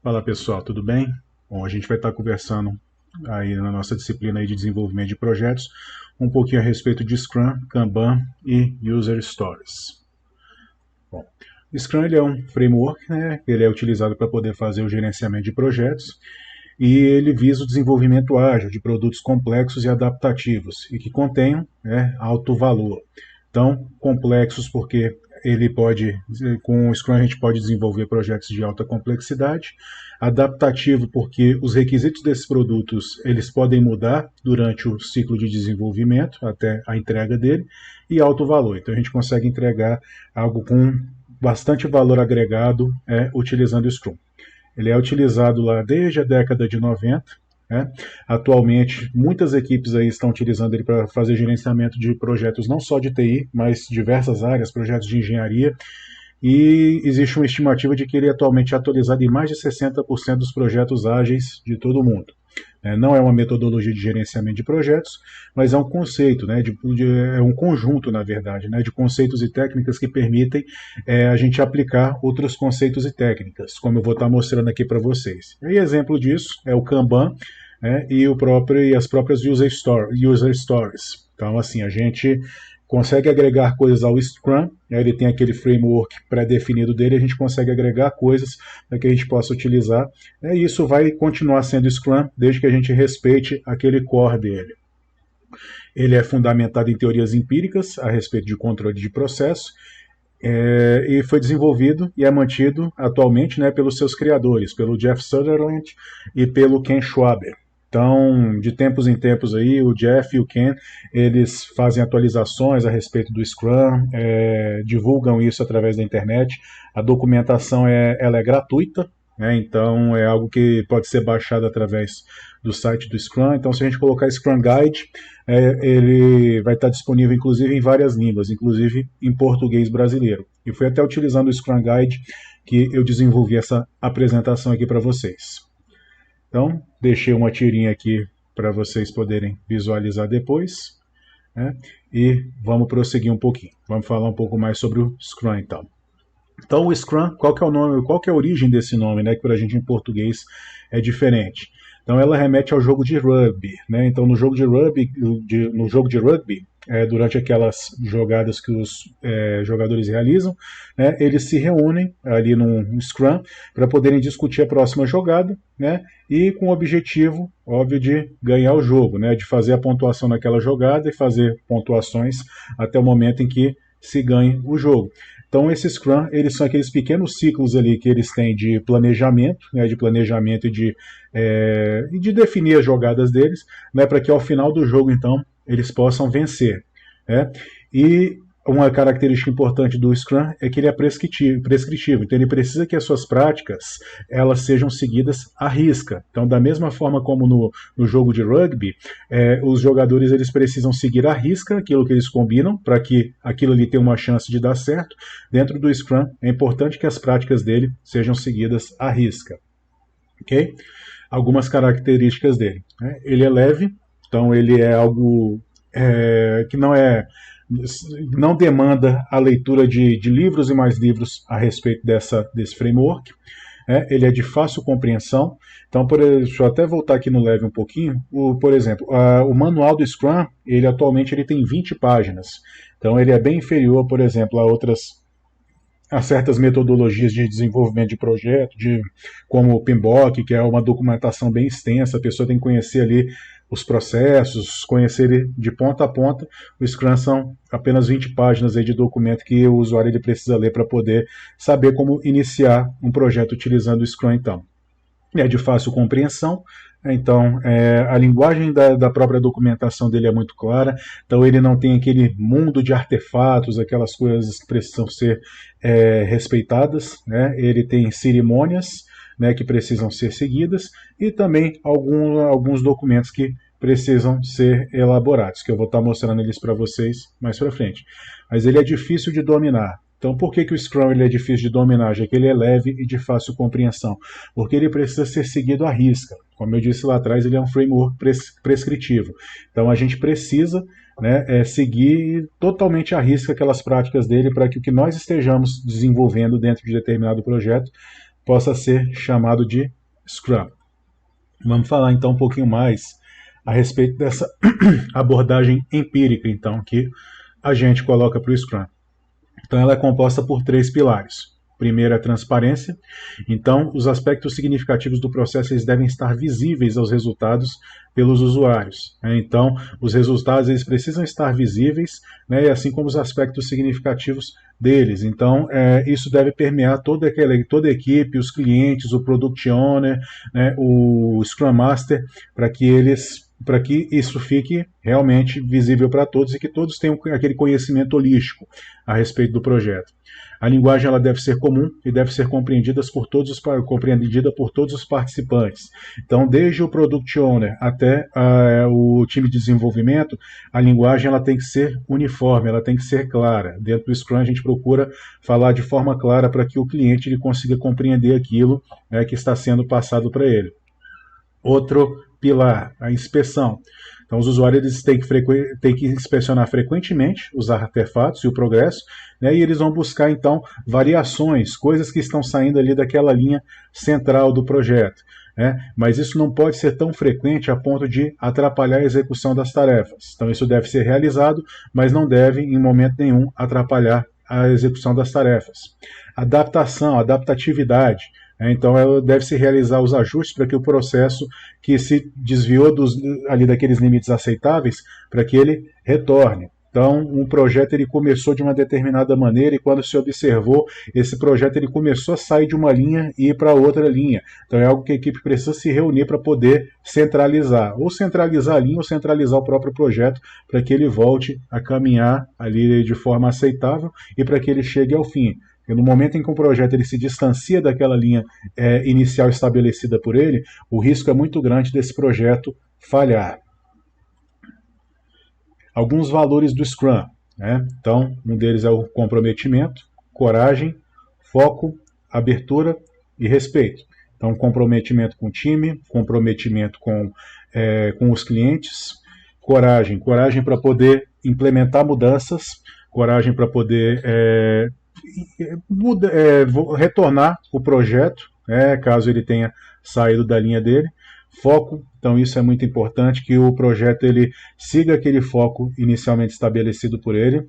Fala pessoal, tudo bem? Bom, a gente vai estar conversando aí na nossa disciplina aí de desenvolvimento de projetos um pouquinho a respeito de Scrum, Kanban e User Stories. Bom, o Scrum ele é um framework, né? Ele é utilizado para poder fazer o gerenciamento de projetos e ele visa o desenvolvimento ágil de produtos complexos e adaptativos e que contenham, né, alto valor. Então, complexos porque ele pode, com o Scrum a gente pode desenvolver projetos de alta complexidade, adaptativo porque os requisitos desses produtos eles podem mudar durante o ciclo de desenvolvimento até a entrega dele, e alto valor. Então a gente consegue entregar algo com bastante valor agregado utilizando o Scrum. Ele é utilizado lá desde a década de 90. Né? Atualmente, muitas equipes aí estão utilizando ele para fazer gerenciamento de projetos não só de TI, mas diversas áreas, projetos de engenharia, e existe uma estimativa de que ele atualmente é atualizado em mais de 60% dos projetos ágeis de todo o mundo. Não é uma metodologia de gerenciamento de projetos, mas é um conceito, né, é um conjunto, na verdade, né, de conceitos e técnicas que permitem a gente aplicar outros conceitos e técnicas, como eu vou estar mostrando aqui para vocês. E exemplo disso é o Kanban, e as próprias user stories. Então, assim, a gente consegue agregar coisas ao Scrum, né? Ele tem aquele framework pré-definido dele, a gente consegue agregar coisas para que a gente possa utilizar, né? E isso vai continuar sendo Scrum desde que a gente respeite aquele core dele. Ele é fundamentado em teorias empíricas a respeito de controle de processo, e foi desenvolvido e é mantido atualmente, né, pelos seus criadores, pelo Jeff Sutherland e pelo Ken Schwaber. Então, de tempos em tempos aí, o Jeff e o Ken, eles fazem atualizações a respeito do Scrum, divulgam isso através da internet. A documentação ela é gratuita, né? Então é algo que pode ser baixado através do site do Scrum. Então, se a gente colocar Scrum Guide, ele vai estar disponível inclusive em várias línguas, inclusive em português brasileiro. E foi até utilizando o Scrum Guide que eu desenvolvi essa apresentação aqui para vocês. Então, deixei uma tirinha aqui para vocês poderem visualizar depois, né? E vamos prosseguir um pouquinho. Vamos falar um pouco mais sobre o Scrum, então. Então, o Scrum, qual que é o nome, qual que é a origem desse nome, né? Que para a gente em português é diferente. Então, ela remete ao jogo de rugby, né? Então, no jogo de rugby, durante aquelas jogadas que os jogadores realizam, né, eles se reúnem ali num scrum para poderem discutir a próxima jogada, né, e com o objetivo, óbvio, de ganhar o jogo, né, de fazer a pontuação naquela jogada e fazer pontuações até o momento em que se ganhe o jogo. Então, esses Scrum, eles são aqueles pequenos ciclos ali que eles têm de planejamento, né, e de definir as jogadas deles, né, para que ao final do jogo, então, eles possam vencer. Né? E uma característica importante do Scrum é que ele é prescritivo, então ele precisa que as suas práticas elas sejam seguidas à risca. Então, da mesma forma como no jogo de rugby, os jogadores eles precisam seguir à risca aquilo que eles combinam para que aquilo ali tenha uma chance de dar certo. Dentro do Scrum, é importante que as práticas dele sejam seguidas à risca. Ok? Algumas características dele. Né? Ele é leve, então ele é algo que não demanda a leitura de livros e mais livros a respeito desse framework. Ele é de fácil compreensão. Então, deixa eu até voltar aqui no leve um pouquinho. Por exemplo, o manual do Scrum, ele atualmente ele tem 20 páginas. Então, ele é bem inferior, por exemplo, a certas metodologias de desenvolvimento de projeto, como o PMBOK, que é uma documentação bem extensa, a pessoa tem que conhecer ali os processos, conhecer ele de ponta a ponta. O Scrum são apenas 20 páginas aí de documento que o usuário ele precisa ler para poder saber como iniciar um projeto utilizando o Scrum, então. É de fácil compreensão, então a linguagem da própria documentação dele é muito clara, então ele não tem aquele mundo de artefatos, aquelas coisas que precisam ser respeitadas, né? Ele tem cerimônias, né, que precisam ser seguidas e também alguns documentos que precisam ser elaborados, que eu vou estar mostrando eles para vocês mais para frente. Mas ele é difícil de dominar. Então, por que o Scrum ele é difícil de dominar? Já que ele é leve e de fácil compreensão. Porque ele precisa ser seguido à risca. Como eu disse lá atrás, ele é um framework prescritivo. Então, a gente precisa, né, seguir totalmente à risca aquelas práticas dele para que o que nós estejamos desenvolvendo dentro de determinado projeto possa ser chamado de Scrum. Vamos falar então um pouquinho mais a respeito dessa abordagem empírica então que a gente coloca para o Scrum. Então ela é composta por 3 pilares. Primeiro é a transparência. Então, os aspectos significativos do processo eles devem estar visíveis aos resultados pelos usuários. Então, os resultados eles precisam estar visíveis, né, assim como os aspectos significativos deles. Então, isso deve permear toda a equipe, os clientes, o Product Owner, né, o Scrum Master, para que isso fique realmente visível para todos e que todos tenham aquele conhecimento holístico a respeito do projeto. A linguagem ela deve ser comum e deve ser compreendida por todos os participantes. Então, desde o Product Owner até o time de desenvolvimento, a linguagem ela tem que ser uniforme, ela tem que ser clara. Dentro do Scrum, a gente procura falar de forma clara para que o cliente ele consiga compreender aquilo que está sendo passado para ele. Outro pilar, a inspeção. Então, os usuários têm que inspecionar frequentemente os artefatos e o progresso, né, e eles vão buscar, então, variações, coisas que estão saindo ali daquela linha central do projeto. Né, mas isso não pode ser tão frequente a ponto de atrapalhar a execução das tarefas. Então, isso deve ser realizado, mas não deve, em momento nenhum, atrapalhar a execução das tarefas. Adaptação, adaptatividade. Então, ela deve se realizar os ajustes para que o processo que se desviou ali daqueles limites aceitáveis, para que ele retorne. Então, um projeto ele começou de uma determinada maneira e quando se observou, esse projeto ele começou a sair de uma linha e ir para outra linha. Então, é algo que a equipe precisa se reunir para poder centralizar. Ou centralizar a linha ou centralizar o próprio projeto para que ele volte a caminhar ali de forma aceitável e para que ele chegue ao fim. Porque no momento em que um projeto ele se distancia daquela linha inicial estabelecida por ele, o risco é muito grande desse projeto falhar. Alguns valores do Scrum. Né? Então, um deles é o comprometimento, coragem, foco, abertura e respeito. Então, comprometimento com o time, comprometimento com os clientes, coragem para poder implementar mudanças, coragem para poder retornar o projeto, caso ele tenha saído da linha dele. Foco, então isso é muito importante, que o projeto ele siga aquele foco inicialmente estabelecido por ele.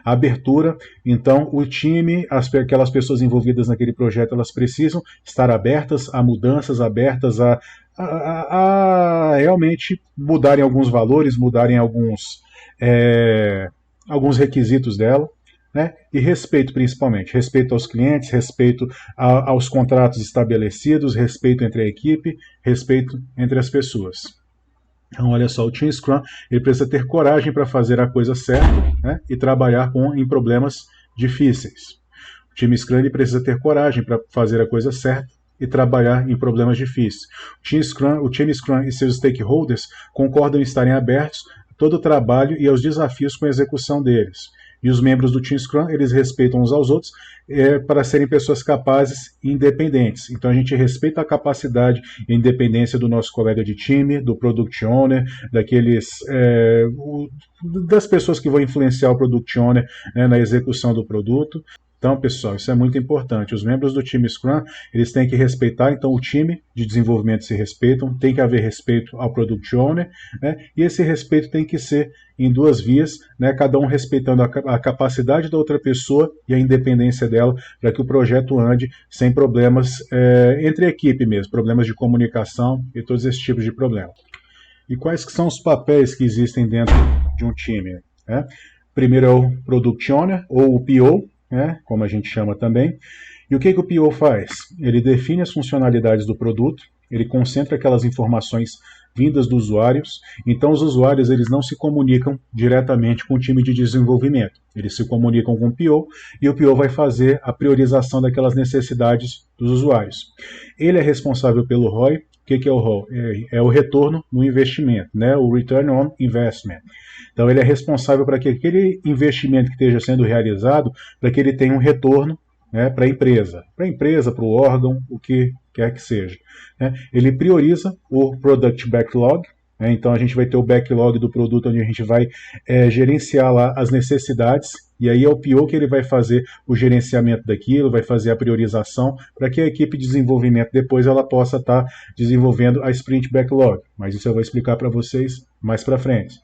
Abertura, então o time, aquelas pessoas envolvidas naquele projeto, elas precisam estar abertas a mudanças, abertas a realmente mudarem alguns valores, mudarem alguns requisitos dela. Né? E respeito principalmente, respeito aos clientes, respeito aos contratos estabelecidos, respeito entre a equipe, respeito entre as pessoas. Então olha só, o Team Scrum ele precisa ter coragem para fazer a coisa certa, né? E trabalhar em problemas difíceis. O Team Scrum ele precisa ter coragem para fazer a coisa certa e trabalhar em problemas difíceis. O Team Scrum e seus stakeholders concordam em estarem abertos a todo o trabalho e aos desafios com a execução deles. E os membros do Team Scrum, eles respeitam uns aos outros para serem pessoas capazes e independentes. Então a gente respeita a capacidade e independência do nosso colega de time, do Product Owner, das pessoas que vão influenciar o Product Owner na execução do produto. Então, pessoal, isso é muito importante. Os membros do time Scrum, eles têm que respeitar, então o time de desenvolvimento se respeitam, tem que haver respeito ao Product Owner, né? E esse respeito tem que ser em duas vias, né? Cada um respeitando a capacidade da outra pessoa e a independência dela, para que o projeto ande sem problemas entre a equipe mesmo, problemas de comunicação e todos esses tipos de problemas. E quais que são os papéis que existem dentro de um time? Né? Primeiro é o Product Owner, ou o PO, como a gente chama também. E o que o PO faz? Ele define as funcionalidades do produto, ele concentra aquelas informações vindas dos usuários, então os usuários eles não se comunicam diretamente com o time de desenvolvimento, eles se comunicam com o PO e o PO vai fazer a priorização daquelas necessidades dos usuários. Ele é responsável pelo ROI. O que é o ROI? É o retorno no investimento, né? O Return on Investment. Então ele é responsável para que aquele investimento que esteja sendo realizado, para que ele tenha um retorno, né, para a empresa, para o órgão, o que quer que seja. Né? Ele prioriza o Product Backlog, né? Então a gente vai ter o backlog do produto onde a gente vai gerenciar lá as necessidades E aí é o PO que ele vai fazer o gerenciamento daquilo, vai fazer a priorização, para que a equipe de desenvolvimento depois ela possa estar desenvolvendo a Sprint Backlog. Mas isso eu vou explicar para vocês mais para frente.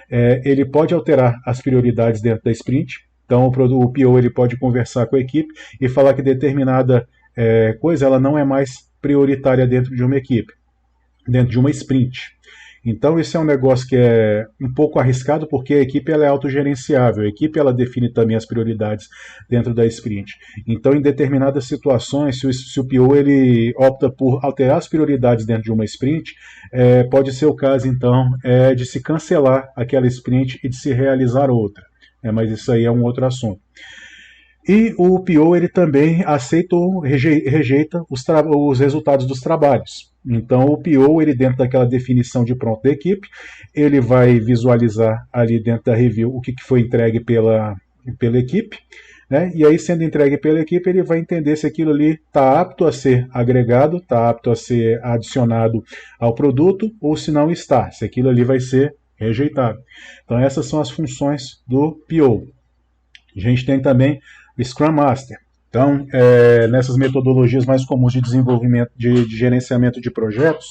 Ele pode alterar as prioridades dentro da Sprint. Então o PO ele pode conversar com a equipe e falar que determinada coisa ela não é mais prioritária dentro de uma equipe, dentro de uma sprint. Então esse é um negócio que é um pouco arriscado, porque a equipe ela é autogerenciável, a equipe ela define também as prioridades dentro da sprint. Então em determinadas situações, se o PO ele opta por alterar as prioridades dentro de uma sprint, pode ser o caso então de se cancelar aquela sprint e de se realizar outra. Mas isso aí é um outro assunto. E o PO ele também aceita ou rejeita os resultados dos trabalhos. Então o PO, ele dentro daquela definição de pronto da equipe, ele vai visualizar ali dentro da review o que foi entregue pela equipe, né? E aí sendo entregue pela equipe, ele vai entender se aquilo ali está apto a ser agregado, está apto a ser adicionado ao produto, ou se não está, se aquilo ali vai ser rejeitado. Então essas são as funções do PO. A gente tem também o Scrum Master. Então, nessas metodologias mais comuns de desenvolvimento, de gerenciamento de projetos,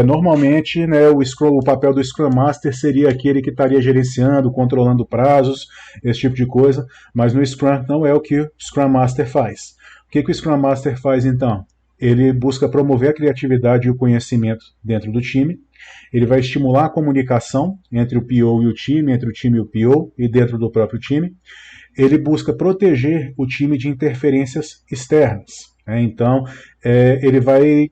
normalmente o papel do Scrum Master seria aquele que estaria gerenciando, controlando prazos, esse tipo de coisa, mas no Scrum não é o que o Scrum Master faz. O que o Scrum Master faz então? Ele busca promover a criatividade e o conhecimento dentro do time, ele vai estimular a comunicação entre o PO e o time, entre o time e o PO e dentro do próprio time. Ele busca proteger o time de interferências externas. Então, ele vai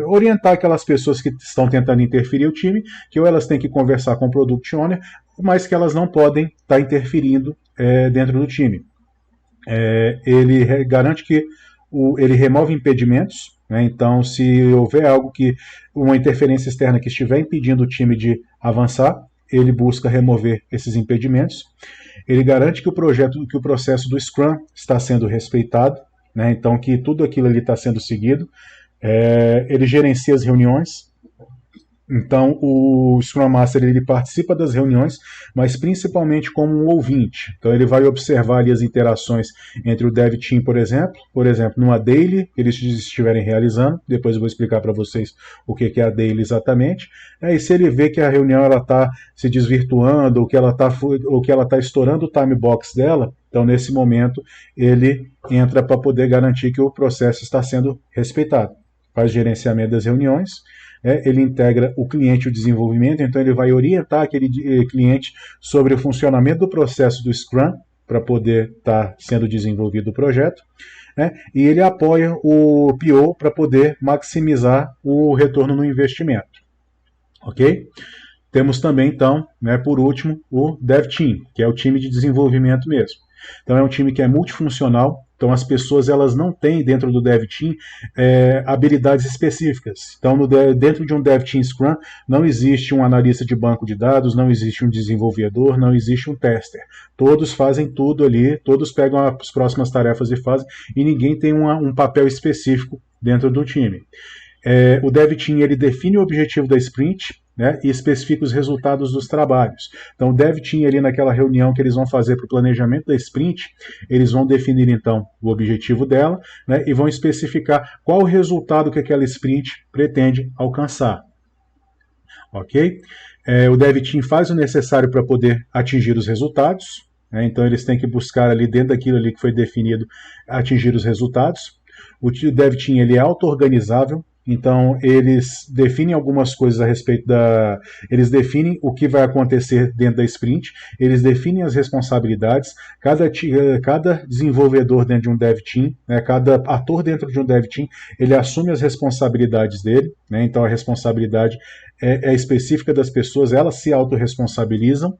orientar aquelas pessoas que estão tentando interferir o time, que ou elas têm que conversar com o Product Owner, mas que elas não podem estar interferindo dentro do time. Ele garante que ele remove impedimentos. Então, se houver uma interferência externa que estiver impedindo o time de avançar, ele busca remover esses impedimentos. Ele garante que o processo do Scrum está sendo respeitado, então que tudo aquilo ali está sendo seguido. Ele gerencia as reuniões. Então, o Scrum Master ele participa das reuniões, mas principalmente como um ouvinte. Então, ele vai observar ali as interações entre o Dev Team, por exemplo, numa daily que eles estiverem realizando. Depois eu vou explicar para vocês o que é a daily exatamente. E se ele vê que a reunião está se desvirtuando, ou que ela está estourando o time box dela, então nesse momento ele entra para poder garantir que o processo está sendo respeitado. Faz gerenciamento das reuniões. Ele integra o cliente e o desenvolvimento, então ele vai orientar aquele cliente sobre o funcionamento do processo do Scrum para poder estar sendo desenvolvido o projeto, e ele apoia o PO para poder maximizar o retorno no investimento. Ok? Temos também, então, por último, o Dev Team, que é o time de desenvolvimento mesmo. Então é um time que é multifuncional. Então as pessoas elas não têm dentro do Dev Team habilidades específicas. Então dentro de um Dev Team Scrum não existe um analista de banco de dados, não existe um desenvolvedor, não existe um tester. Todos fazem tudo ali, todos pegam as próximas tarefas e fazem, e ninguém tem um papel específico dentro do time. O Dev Team ele define o objetivo da sprint, e especifica os resultados dos trabalhos. Então o Dev Team ali naquela reunião que eles vão fazer para o planejamento da sprint, eles vão definir então o objetivo dela, e vão especificar qual o resultado que aquela sprint pretende alcançar. Ok? O Dev Team faz o necessário para poder atingir os resultados, então eles têm que buscar ali dentro daquilo ali que foi definido atingir os resultados. O Dev Team ele é auto-organizável. Então, eles definem algumas coisas a respeito eles definem o que vai acontecer dentro da sprint, eles definem as responsabilidades, cada desenvolvedor dentro de um dev team, cada ator dentro de um dev team, ele assume as responsabilidades dele, então a responsabilidade é específica das pessoas, elas se autorresponsabilizam,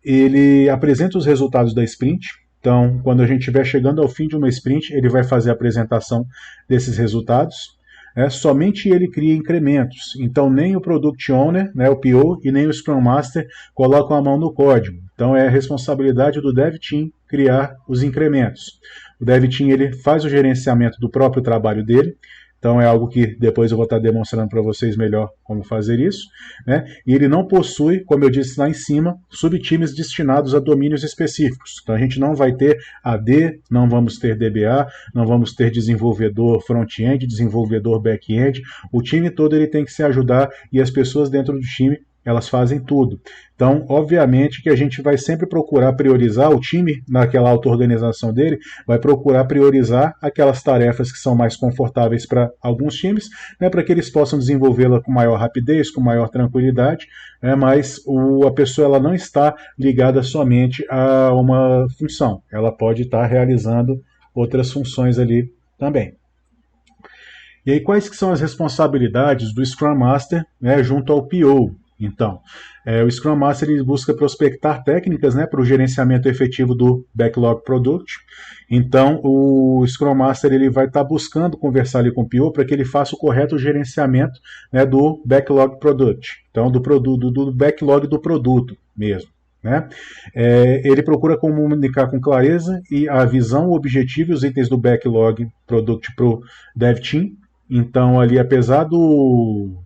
ele apresenta os resultados da sprint. Então, quando a gente estiver chegando ao fim de uma sprint, ele vai fazer a apresentação desses resultados. Somente ele cria incrementos. Então nem o Product Owner, o PO, e nem o Scrum Master colocam a mão no código. Então é a responsabilidade do Dev Team criar os incrementos. O Dev Team ele faz o gerenciamento do próprio trabalho dele. então é algo que depois eu vou estar demonstrando para vocês melhor como fazer isso, né? E ele não possui, como eu disse lá em cima, subtimes destinados a domínios específicos. Então a gente não vai ter AD, não vamos ter DBA, não vamos ter desenvolvedor front-end, desenvolvedor back-end. O time todo ele tem que se ajudar e as pessoas dentro do time elas fazem tudo. Então, obviamente que a gente vai sempre procurar priorizar, o time naquela auto-organização dele vai procurar priorizar aquelas tarefas que são mais confortáveis para alguns times, né, para que eles possam desenvolvê-la com maior rapidez, com maior tranquilidade, né, mas a pessoa ela não está ligada somente a uma função, ela pode estar realizando outras funções ali também. E aí, quais que são as responsabilidades do Scrum Master, né, junto ao PO? Então, o Scrum Master ele busca prospectar técnicas, né, para o gerenciamento efetivo do Backlog Product. Então, o Scrum Master ele vai estar buscando conversar ali com o PO para que ele faça o correto gerenciamento, né, do Backlog Product. Então, do backlog do produto mesmo. Né? Ele procura comunicar com clareza e a visão, o objetivo e os itens do Backlog Product para o Dev Team. Então, ali, apesar do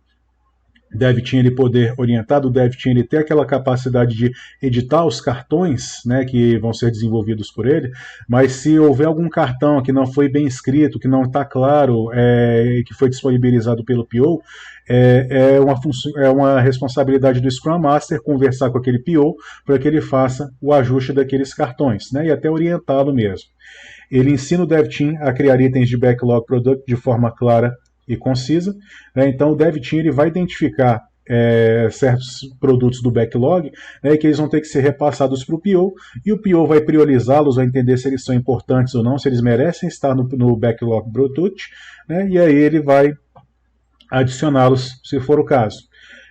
Dev Team ele poder orientar, do Dev Team ele ter aquela capacidade de editar os cartões, né, que vão ser desenvolvidos por ele, mas se houver algum cartão que não foi bem escrito, que não está claro, que foi disponibilizado pelo PO, é uma responsabilidade do Scrum Master conversar com aquele PO para que ele faça o ajuste daqueles cartões, né, e até orientá-lo mesmo. Ele ensina o Dev Team a criar itens de Backlog Product de forma clara e concisa, né? Então o Dev Team ele vai identificar certos produtos do backlog, né, que eles vão ter que ser repassados para o PO, e o PO vai priorizá-los, vai entender se eles são importantes ou não, se eles merecem estar no Backlog Product, né, e aí ele vai adicioná-los se for o caso.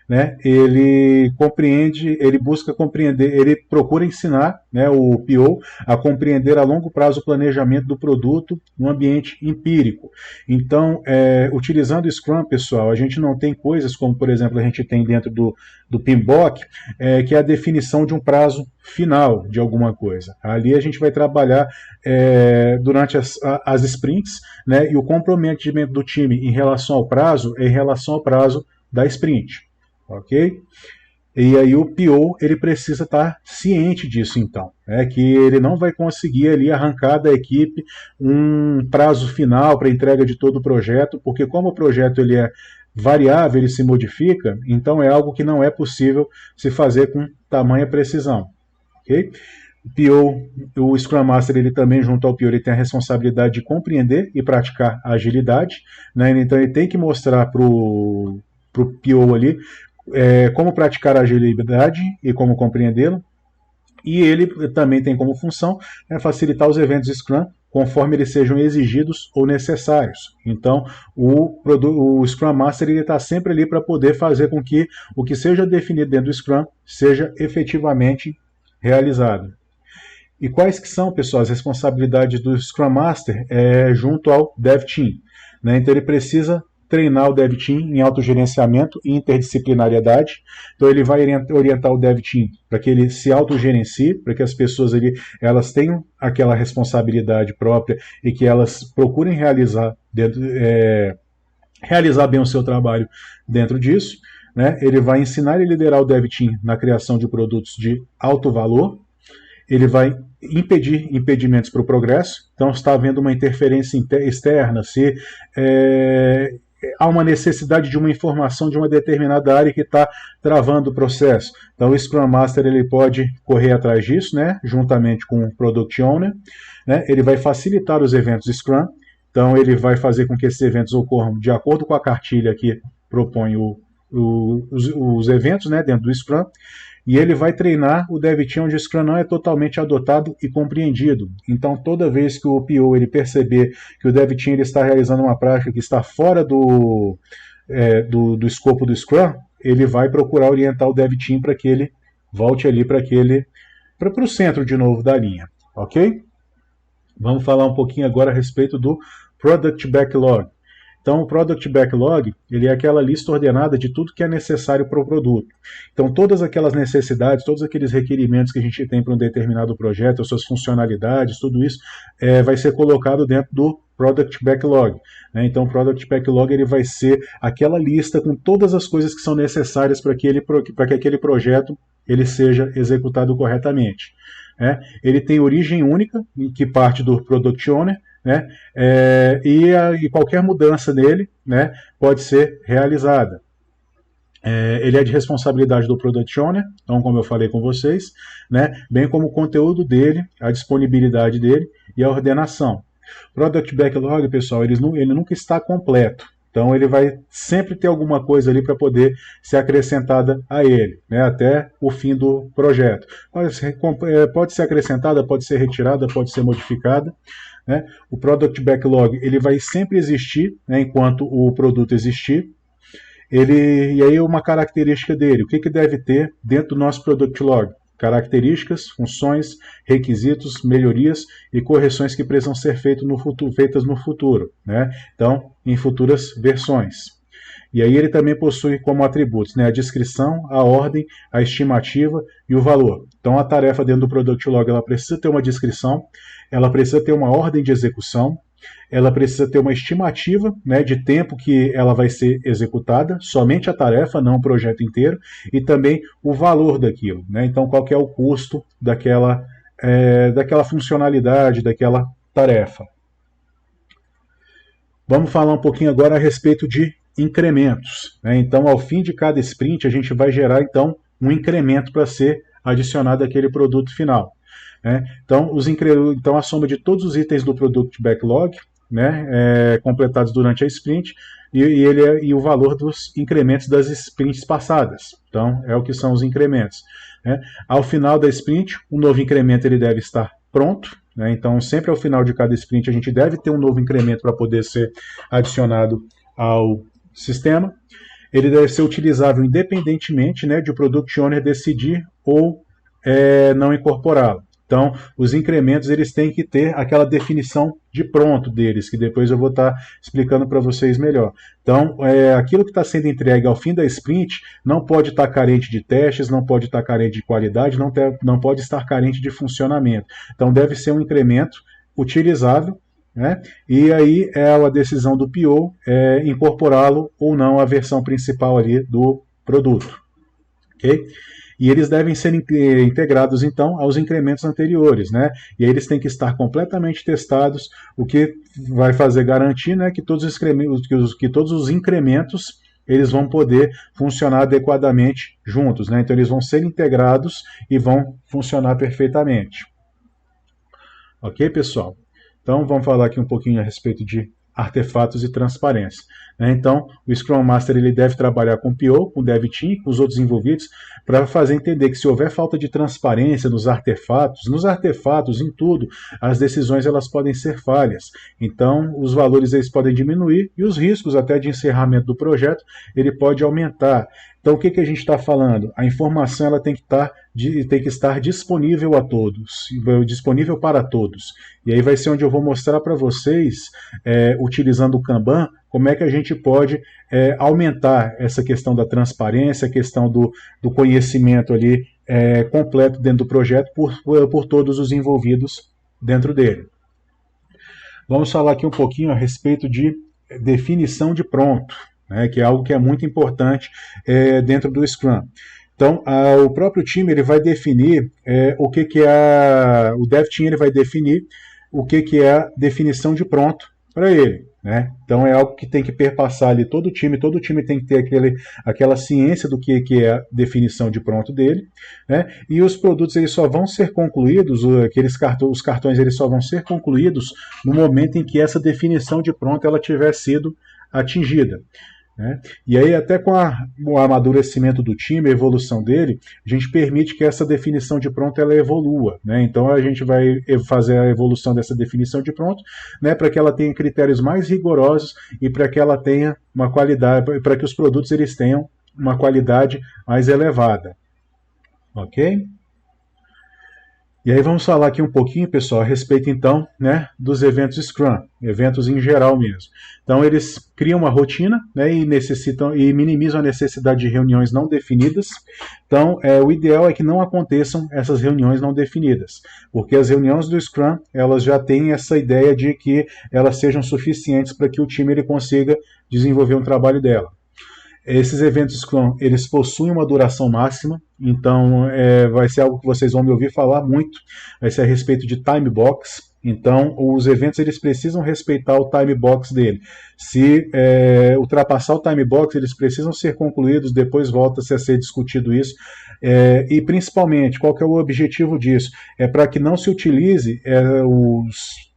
Né, ele compreende, ele busca compreender, ele procura ensinar, né, o PO a compreender a longo prazo o planejamento do produto no ambiente empírico. Então, utilizando o Scrum, pessoal, a gente não tem coisas como, por exemplo, a gente tem dentro do PMBOK, que é a definição de um prazo final de alguma coisa. Ali a gente vai trabalhar durante as sprints, né, e o comprometimento do time em relação ao prazo é em relação ao prazo da sprint. Ok? E aí o PO ele precisa estar ciente disso então, que ele não vai conseguir ali arrancar da equipe um prazo final para entrega de todo o projeto, porque como o projeto ele é variável, ele se modifica, então é algo que não é possível se fazer com tamanha precisão. Ok? O Scrum Master ele também junto ao PO ele tem a responsabilidade de compreender e praticar a agilidade, né? Então ele tem que mostrar para o PO ali como praticar a agilidade e como compreendê-lo, e ele também tem como função facilitar os eventos Scrum conforme eles sejam exigidos ou necessários. Então, o Scrum Master está sempre ali para poder fazer com que o que seja definido dentro do Scrum seja efetivamente realizado. E quais que são, pessoal, as responsabilidades do Scrum Master junto ao Dev Team? Né? Então, ele precisa treinar o Dev Team em autogerenciamento e interdisciplinariedade. Então ele vai orientar o Dev Team para que ele se autogerencie, para que as pessoas ali, elas tenham aquela responsabilidade própria e que elas procurem realizar bem o seu trabalho dentro disso. Né? Ele vai ensinar e liderar o Dev Team na criação de produtos de alto valor. Ele vai impedir impedimentos para o progresso. Então está havendo uma interferência externa, se há uma necessidade de uma informação de uma determinada área que está travando o processo. Então o Scrum Master ele pode correr atrás disso, né, juntamente com o Product Owner. Né, ele vai facilitar os eventos Scrum, então ele vai fazer com que esses eventos ocorram de acordo com a cartilha que propõe os eventos, né, dentro do Scrum. E ele vai treinar o Dev Team onde o Scrum não é totalmente adotado e compreendido. Então, toda vez que o PO ele perceber que o Dev Team ele está realizando uma prática que está fora do escopo do Scrum, ele vai procurar orientar o Dev Team para que ele volte ali para o centro de novo da linha. Ok? Vamos falar um pouquinho agora a respeito do Product Backlog. Então, o Product Backlog, ele é aquela lista ordenada de tudo que é necessário para o produto. Então, todas aquelas necessidades, todos aqueles requerimentos que a gente tem para um determinado projeto, as suas funcionalidades, tudo isso vai ser colocado dentro do Product Backlog. Então, o Product Backlog ele vai ser aquela lista com todas as coisas que são necessárias para que aquele projeto ele seja executado corretamente. Ele tem origem única, que parte do Product Owner, e qualquer mudança nele pode ser realizada. Ele é de responsabilidade do Product Owner, então, como eu falei com vocês, bem como o conteúdo dele, a disponibilidade dele e a ordenação. Product Backlog, pessoal, ele nunca está completo. Então ele vai sempre ter alguma coisa ali para poder ser acrescentada a ele, até o fim do projeto. Pode ser acrescentada, pode ser retirada, pode ser modificada. O Product Backlog ele vai sempre existir enquanto o produto existir. E aí uma característica dele, o que deve ter dentro do nosso Product Log? Características, funções, requisitos, melhorias e correções que precisam ser feitas no futuro, então em futuras versões. E aí ele também possui como atributos a descrição, a ordem, a estimativa e o valor. Então a tarefa dentro do Product Log ela precisa ter uma descrição, ela precisa ter uma ordem de execução, ela precisa ter uma estimativa de tempo que ela vai ser executada, somente a tarefa, não o projeto inteiro, e também o valor daquilo. Então, qual que é o custo daquela funcionalidade, daquela tarefa. Vamos falar um pouquinho agora a respeito de incrementos. Então, ao fim de cada sprint, a gente vai gerar então um incremento para ser adicionado àquele produto final. Então, a soma de todos os itens do Product Backlog, completados durante a sprint, e o valor dos incrementos das sprints passadas. Então, é o que são os incrementos. Ao final da sprint, um novo incremento ele deve estar pronto. Então, sempre ao final de cada sprint, a gente deve ter um novo incremento para poder ser adicionado ao sistema. Ele deve ser utilizável independentemente de o Product Owner decidir ou não incorporá-lo. Então, os incrementos eles têm que ter aquela definição de pronto deles, que depois eu vou estar explicando para vocês melhor. Então, aquilo que está sendo entregue ao fim da sprint não pode estar carente de testes, não pode estar carente de qualidade, não pode estar carente de funcionamento. Então, deve ser um incremento utilizável, e aí é a decisão do PO incorporá-lo ou não à versão principal ali do produto. Ok? E eles devem ser integrados, então, aos incrementos anteriores, E aí eles têm que estar completamente testados, o que vai fazer garantir que todos os incrementos eles vão poder funcionar adequadamente juntos, Então eles vão ser integrados e vão funcionar perfeitamente. Ok, pessoal? Então vamos falar aqui um pouquinho a respeito de artefatos e transparência. Então, o Scrum Master ele deve trabalhar com o PO, com o Dev Team, com os outros envolvidos, para fazer entender que se houver falta de transparência nos artefatos, em tudo, as decisões elas podem ser falhas. Então, os valores eles podem diminuir e os riscos até de encerramento do projeto ele pode aumentar. Então, o que a gente está falando? A informação ela tem que estar disponível a todos, disponível para todos. E aí vai ser onde eu vou mostrar para vocês, utilizando o Kanban, como é que a gente pode aumentar essa questão da transparência, a questão do conhecimento ali completo dentro do projeto por todos os envolvidos dentro dele. Vamos falar aqui um pouquinho a respeito de definição de pronto, que é algo que é muito importante dentro do Scrum. Então, o próprio time ele vai definir o Dev Team ele vai definir o que é a definição de pronto para ele. Então é algo que tem que perpassar ali todo time tem que ter aquela ciência do que é a definição de pronto dele, e os produtos eles só vão ser concluídos, os cartões eles só vão ser concluídos no momento em que essa definição de pronto ela tiver sido atingida. E aí até com o amadurecimento do time, a evolução dele, a gente permite que essa definição de pronto ela evolua. Então a gente vai fazer a evolução dessa definição de pronto, para que ela tenha critérios mais rigorosos e para que ela tenha uma qualidade, para que os produtos eles tenham uma qualidade mais elevada. Ok? E aí vamos falar aqui um pouquinho, pessoal, a respeito então, né, dos eventos Scrum, eventos em geral mesmo. Então eles criam uma rotina, né, e necessitam e minimizam a necessidade de reuniões não definidas. Então o ideal é que não aconteçam essas reuniões não definidas, porque as reuniões do Scrum elas já têm essa ideia de que elas sejam suficientes para que o time ele consiga desenvolver um trabalho dela. Esses eventos Scrum, eles possuem uma duração máxima, então vai ser algo que vocês vão me ouvir falar muito, vai ser a respeito de time box. Então, os eventos eles precisam respeitar o time box dele. Se ultrapassar o time box, eles precisam ser concluídos, depois volta-se a ser discutido isso. E principalmente, qual que é o objetivo disso? É para que não se utilize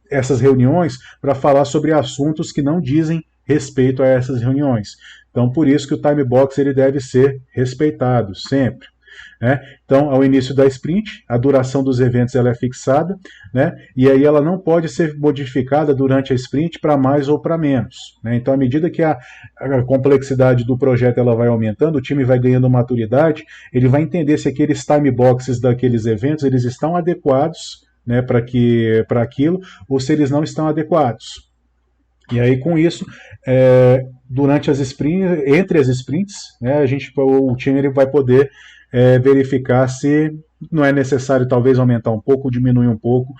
essas reuniões para falar sobre assuntos que não dizem respeito a essas reuniões. Então, por isso que o time box ele deve ser respeitado sempre. Né? Então, ao início da sprint, a duração dos eventos ela é fixada, né? E aí ela não pode ser modificada durante a sprint para mais ou para menos. Né? Então, à medida que a complexidade do projeto ela vai aumentando, o time vai ganhando maturidade, ele vai entender se aqueles time boxes daqueles eventos eles estão adequados, né, para aquilo, ou se eles não estão adequados. E aí, com isso, durante as sprints, entre as sprints, né, o time ele vai poder verificar se não é necessário talvez aumentar um pouco, diminuir um pouco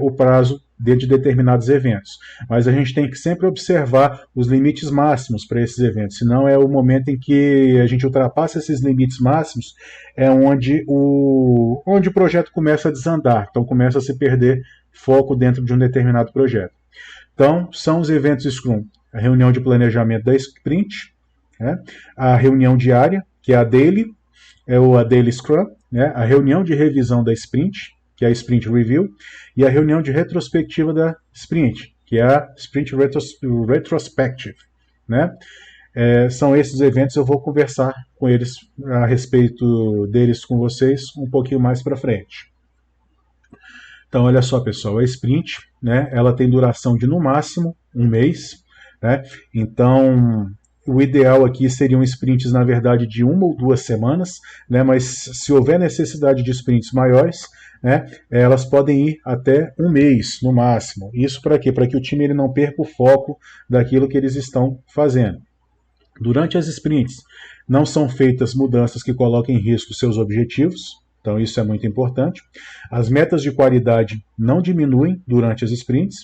o prazo de determinados eventos. Mas a gente tem que sempre observar os limites máximos para esses eventos, senão é o momento em que a gente ultrapassa esses limites máximos, é onde o projeto começa a desandar, então começa a se perder foco dentro de um determinado projeto. Então, são os eventos Scrum, a reunião de planejamento da sprint, né? A reunião diária, que é a daily, a daily Scrum, né? A reunião de revisão da sprint, que é a sprint review, e a reunião de retrospectiva da sprint, que é a sprint retrospective. Né? São esses eventos, eu vou conversar com eles a respeito deles com vocês um pouquinho mais para frente. Então, olha só, pessoal, a sprint, né, ela tem duração de, no máximo, um mês. Né? Então, o ideal aqui seriam sprints, na verdade, de 1 ou 2 semanas, né, mas se houver necessidade de sprints maiores, né, elas podem ir até um mês, no máximo. Isso para quê? Para que o time ele não perca o foco daquilo que eles estão fazendo. Durante as sprints, não são feitas mudanças que coloquem em risco seus objetivos. Então, isso é muito importante. As metas de qualidade não diminuem durante as sprints,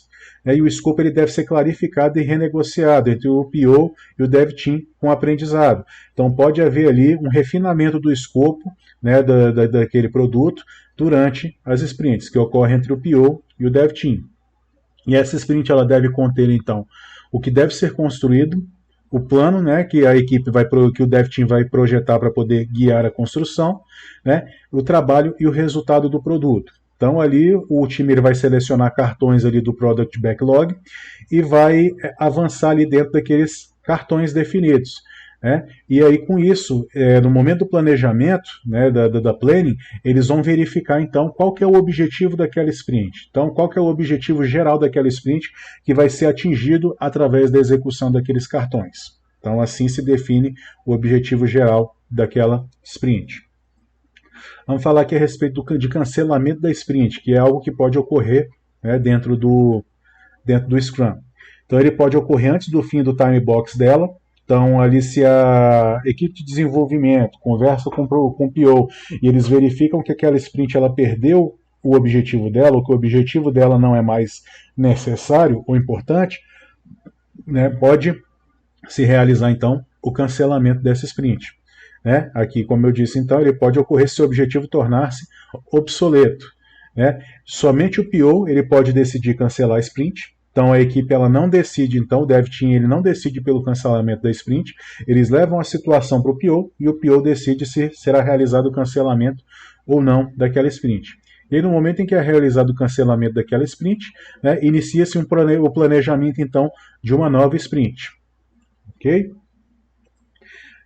né, e o escopo ele deve ser clarificado e renegociado entre o PO e o Dev Team com aprendizado. Então, pode haver ali um refinamento do escopo, né, daquele produto durante as sprints, que ocorre entre o PO e o Dev Team. E essa sprint ela deve conter, então, o que deve ser construído, o plano, né, que a equipe que o Dev Team vai projetar para poder guiar a construção, né, o trabalho e o resultado do produto. Então ali o time ele vai selecionar cartões ali do Product Backlog e vai avançar ali dentro daqueles cartões definidos. Né? E aí com isso, no momento do planejamento, né, da planning, eles vão verificar então qual que é o objetivo daquela sprint. Então qual que é o objetivo geral daquela sprint que vai ser atingido através da execução daqueles cartões. Então assim se define o objetivo geral daquela sprint. Vamos falar aqui a respeito de cancelamento da sprint, que é algo que pode ocorrer, né, dentro do Scrum. Então ele pode ocorrer antes do fim do time box dela. Então, ali se a equipe de desenvolvimento conversa com o PO e eles verificam que aquela sprint ela perdeu o objetivo dela, ou que o objetivo dela não é mais necessário ou importante, né, pode se realizar, então, o cancelamento dessa sprint. Né? Aqui, como eu disse, então, ele pode ocorrer se o objetivo tornar-se obsoleto. Né? Somente o PO ele pode decidir cancelar a sprint. Então a equipe ela não decide, então o Dev Team ele não decide pelo cancelamento da sprint, eles levam a situação para o PO e o PO decide se será realizado o cancelamento ou não daquela sprint. E aí, no momento em que é realizado o cancelamento daquela sprint, né, inicia-se o planejamento então de uma nova sprint. Ok?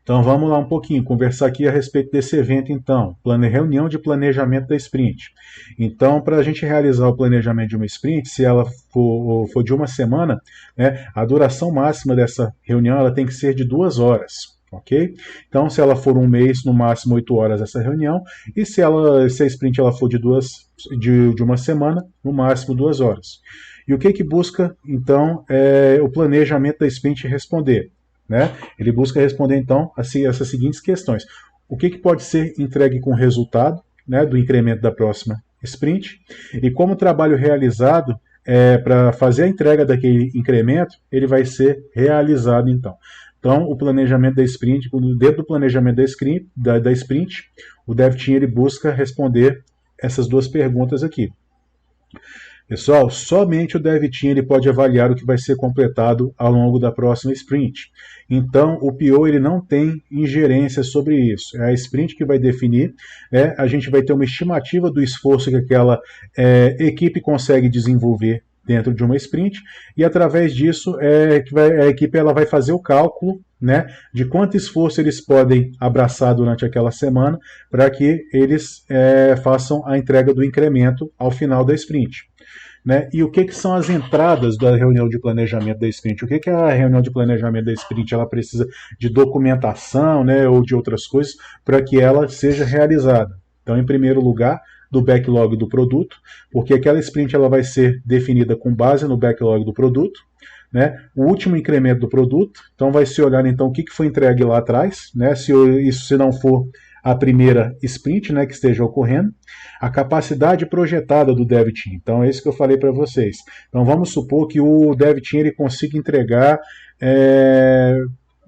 Então vamos lá um pouquinho, conversar aqui a respeito desse evento então, reunião de planejamento da sprint. Então, para a gente realizar o planejamento de uma sprint, se ela for de uma semana, né, a duração máxima dessa reunião ela tem que ser de 2 horas. Ok? Então, se ela for um mês, no máximo 8 horas essa reunião, e se a sprint ela for de 2 de uma semana, no máximo 2 horas. E o que busca, então, o planejamento da sprint responder? Né? Ele busca responder, então, essas seguintes questões. O que pode ser entregue com resultado, né, do incremento da próxima sprint, e como o trabalho realizado para fazer a entrega daquele incremento, ele vai ser realizado, então. Então, o planejamento da sprint, dentro do planejamento da sprint, o Dev Team ele busca responder essas duas perguntas aqui. Pessoal, somente o Dev Team ele pode avaliar o que vai ser completado ao longo da próxima sprint. Então, o PO ele não tem ingerência sobre isso. É a sprint que vai definir. A gente vai ter uma estimativa do esforço que aquela equipe consegue desenvolver dentro de uma sprint, e através disso a equipe ela vai fazer o cálculo, né, de quanto esforço eles podem abraçar durante aquela semana para que eles façam a entrega do incremento ao final da sprint. Né? E o que são as entradas da reunião de planejamento da sprint? O que a reunião de planejamento da sprint ela precisa de documentação, né, ou de outras coisas para que ela seja realizada? Então, em primeiro lugar, do backlog do produto, porque aquela sprint ela vai ser definida com base no backlog do produto, né? O último incremento do produto, então vai se olhar então o que foi entregue lá atrás, né? Se não for a primeira sprint, né, que esteja ocorrendo, a capacidade projetada do Dev Team. Então é isso que eu falei para vocês. Então vamos supor que o Dev Team ele consiga entregar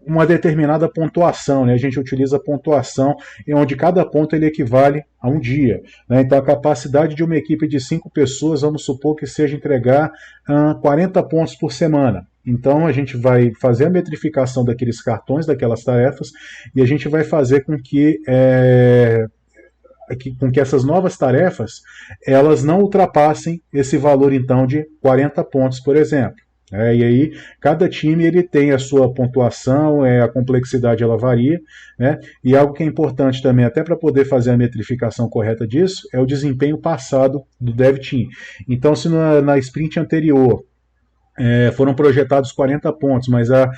uma determinada pontuação, né? A gente utiliza pontuação onde cada ponto ele equivale a um dia, né? Então a capacidade de uma equipe de 5 pessoas, vamos supor que seja entregar 40 pontos por semana. Então a gente vai fazer a metrificação daqueles cartões, daquelas tarefas, e a gente vai fazer com que essas novas tarefas elas não ultrapassem esse valor então de 40 pontos, por exemplo. E aí cada time ele tem a sua pontuação, a complexidade ela varia, né? E algo que é importante também, até para poder fazer a metrificação correta disso, é o desempenho passado do Dev Team. Então, se na sprint anterior foram projetados 40 pontos, mas a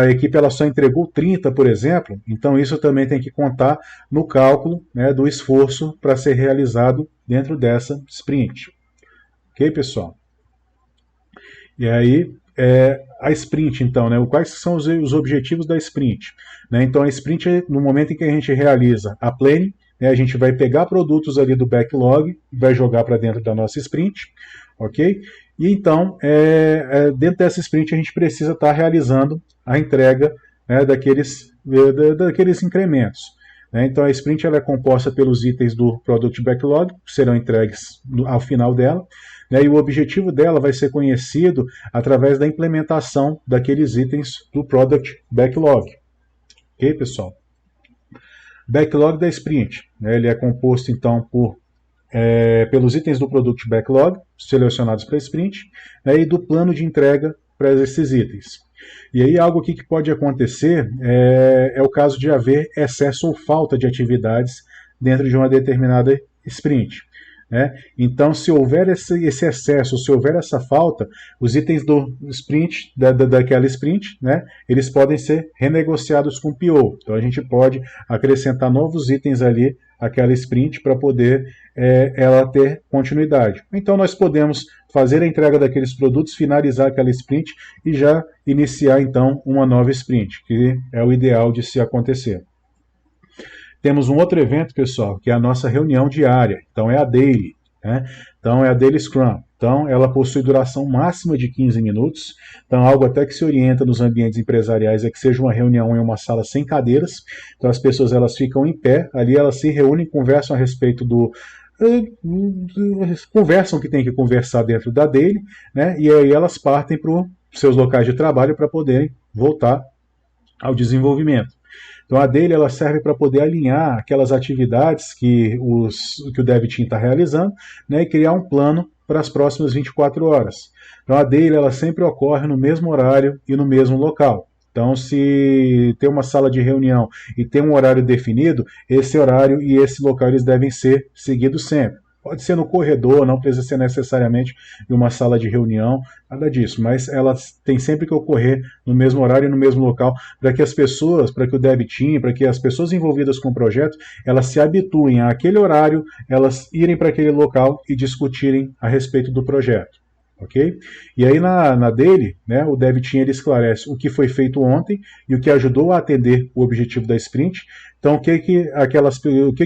equipe ela só entregou 30, por exemplo, então isso também tem que contar no cálculo, né, do esforço para ser realizado dentro dessa sprint. Ok, pessoal? E aí, a sprint, então, né, quais são os objetivos da sprint? Né? Então, a sprint, no momento em que a gente realiza a planning, né, a gente vai pegar produtos ali do backlog e vai jogar para dentro da nossa sprint, ok? E então, dentro dessa sprint, a gente precisa estar realizando a entrega, né, daqueles incrementos. Né? Então, a sprint ela é composta pelos itens do Product Backlog, que serão entregues ao final dela, né? E o objetivo dela vai ser conhecido através da implementação daqueles itens do Product Backlog. Ok, pessoal? Backlog da sprint, né? Ele é composto, então, pelos itens do Product Backlog, selecionados para a sprint, né, e do plano de entrega para esses itens. E aí algo que pode acontecer é o caso de haver excesso ou falta de atividades dentro de uma determinada sprint. Né? Então, se houver esse excesso, se houver essa falta, os itens do sprint, daquela sprint, né, eles podem ser renegociados com o PO. Então, a gente pode acrescentar novos itens ali àquela sprint para poder ela ter continuidade. Então, nós podemos fazer a entrega daqueles produtos, finalizar aquela sprint e já iniciar, então, uma nova sprint, que é o ideal de se acontecer. Temos um outro evento, pessoal, que é a nossa reunião diária. Então, é a Daily. Né? Então, é a Daily Scrum. Então, ela possui duração máxima de 15 minutos. Então, algo até que se orienta nos ambientes empresariais é que seja uma reunião em uma sala sem cadeiras. Então, as pessoas elas ficam em pé, ali elas se reúnem, conversam a respeito conversam o que tem que conversar dentro da Daily, né? E aí elas partem para os seus locais de trabalho para poderem voltar ao desenvolvimento. Então a Daily ela serve para poder alinhar aquelas atividades que o Dev Team está realizando, né, e criar um plano para as próximas 24 horas. Então a Daily ela sempre ocorre no mesmo horário e no mesmo local. Então, se tem uma sala de reunião e tem um horário definido, esse horário e esse local eles devem ser seguidos sempre. Pode ser no corredor, não precisa ser necessariamente em uma sala de reunião, nada disso, mas elas têm sempre que ocorrer no mesmo horário e no mesmo local, para que as pessoas, para que o dev team, para que as pessoas envolvidas com o projeto, elas se habituem àquele horário, elas irem para aquele local e discutirem a respeito do projeto. Ok? E aí na dele, né, o Dev Team ele esclarece o que foi feito ontem e o que ajudou a atender o objetivo da sprint. Então, o que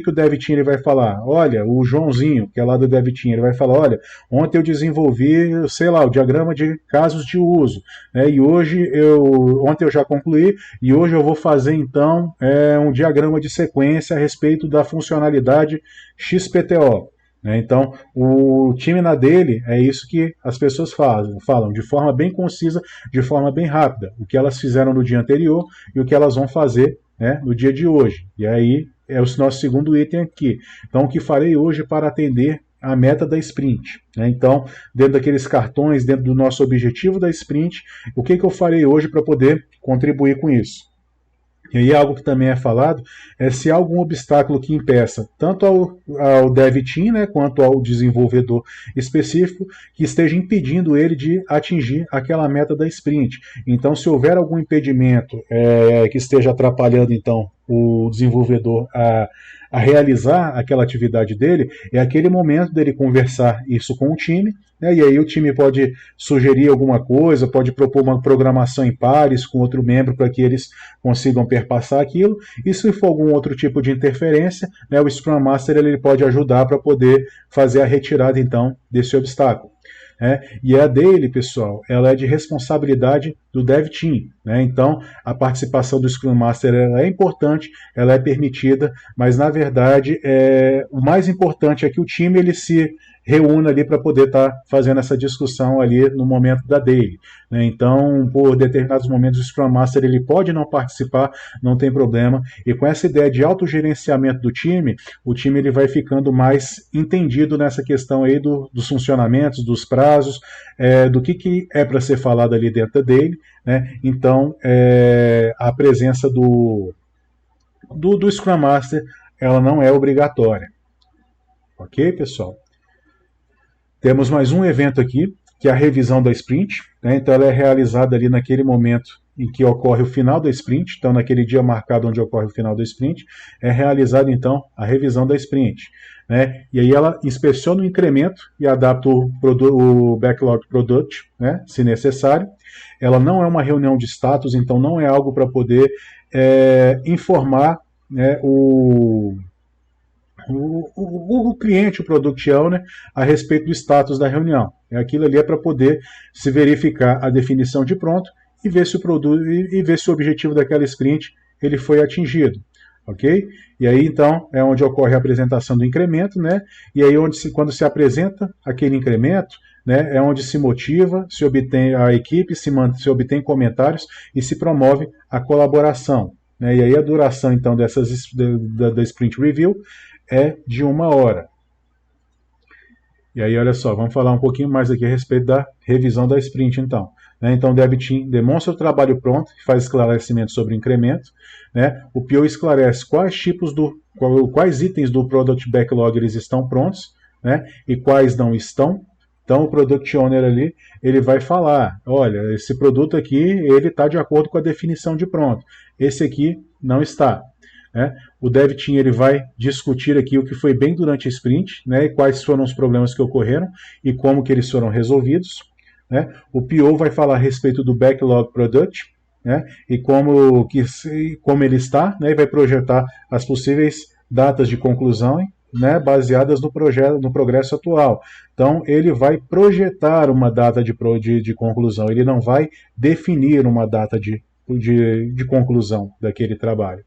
o Dev Team ele vai falar? Olha, o Joãozinho, que é lá do Dev Team, ele vai falar, olha, ontem eu desenvolvi, sei lá, o diagrama de casos de uso, né, e ontem eu já concluí, e hoje eu vou fazer, então, um diagrama de sequência a respeito da funcionalidade XPTO. Então, o time na dele é isso que as pessoas falam de forma bem concisa, de forma bem rápida, o que elas fizeram no dia anterior e o que elas vão fazer, né, no dia de hoje. E aí é o nosso segundo item aqui. Então, o que farei hoje para atender a meta da sprint. Então, dentro daqueles cartões, dentro do nosso objetivo da sprint, o que eu farei hoje para poder contribuir com isso? E aí algo que também é falado é se há algum obstáculo que impeça tanto ao dev team, né, quanto ao desenvolvedor específico que esteja impedindo ele de atingir aquela meta da sprint. Então, se houver algum impedimento que esteja atrapalhando então o desenvolvedor a realizar aquela atividade dele, é aquele momento dele conversar isso com o time, né, e aí o time pode sugerir alguma coisa, pode propor uma programação em pares com outro membro para que eles consigam perpassar aquilo, e se for algum outro tipo de interferência, né, o Scrum Master ele pode ajudar para poder fazer a retirada então desse obstáculo. E a dele, pessoal, ela é de responsabilidade do Dev Team. Então, a participação do Scrum Master ela é importante, ela é permitida, mas, na verdade, o mais importante é que o time ele se reúna ali para poder estar fazendo essa discussão ali no momento da daily. Então, por determinados momentos, o Scrum Master ele pode não participar, não tem problema, e com essa ideia de autogerenciamento do time, o time ele vai ficando mais entendido nessa questão aí dos funcionamentos, dos prazos, do que é para ser falado ali dentro dele, né? Então, a presença do Scrum Master ela não é obrigatória. Ok, pessoal? Temos mais um evento aqui, que é a revisão da sprint. Então, ela é realizada ali naquele momento em que ocorre o final da sprint. Então, naquele dia marcado onde ocorre o final da sprint, é realizada, então, a revisão da sprint. E aí ela inspeciona o incremento e adapta o backlog product, se necessário. Ela não é uma reunião de status, então não é algo para poder informar o cliente, o product owner, a respeito do status da reunião. Aquilo ali é para poder se verificar a definição de pronto e ver se o objetivo daquela sprint ele foi atingido. Ok? E aí, então, é onde ocorre a apresentação do incremento, E aí, quando se apresenta aquele incremento, é onde se motiva, se obtém a equipe, se obtém comentários e se promove a colaboração. E aí, a duração, então, da Sprint Review é de 1 hora. E aí, olha só, vamos falar um pouquinho mais aqui a respeito da revisão da sprint, então. Então, o Dev Team demonstra o trabalho pronto, faz esclarecimento sobre o incremento. O PO esclarece quais itens do Product Backlog eles estão prontos, e quais não estão. Então, o Product Owner ali, ele vai falar, olha, esse produto aqui, ele está de acordo com a definição de pronto. Esse aqui não está. O Dev Team ele vai discutir aqui o que foi bem durante a sprint, e quais foram os problemas que ocorreram e como que eles foram resolvidos. O PO vai falar a respeito do Backlog Product, e como ele está, e vai projetar as possíveis datas de conclusão, baseadas no progresso atual. Então, ele vai projetar uma data de conclusão, ele não vai definir uma data de conclusão daquele trabalho.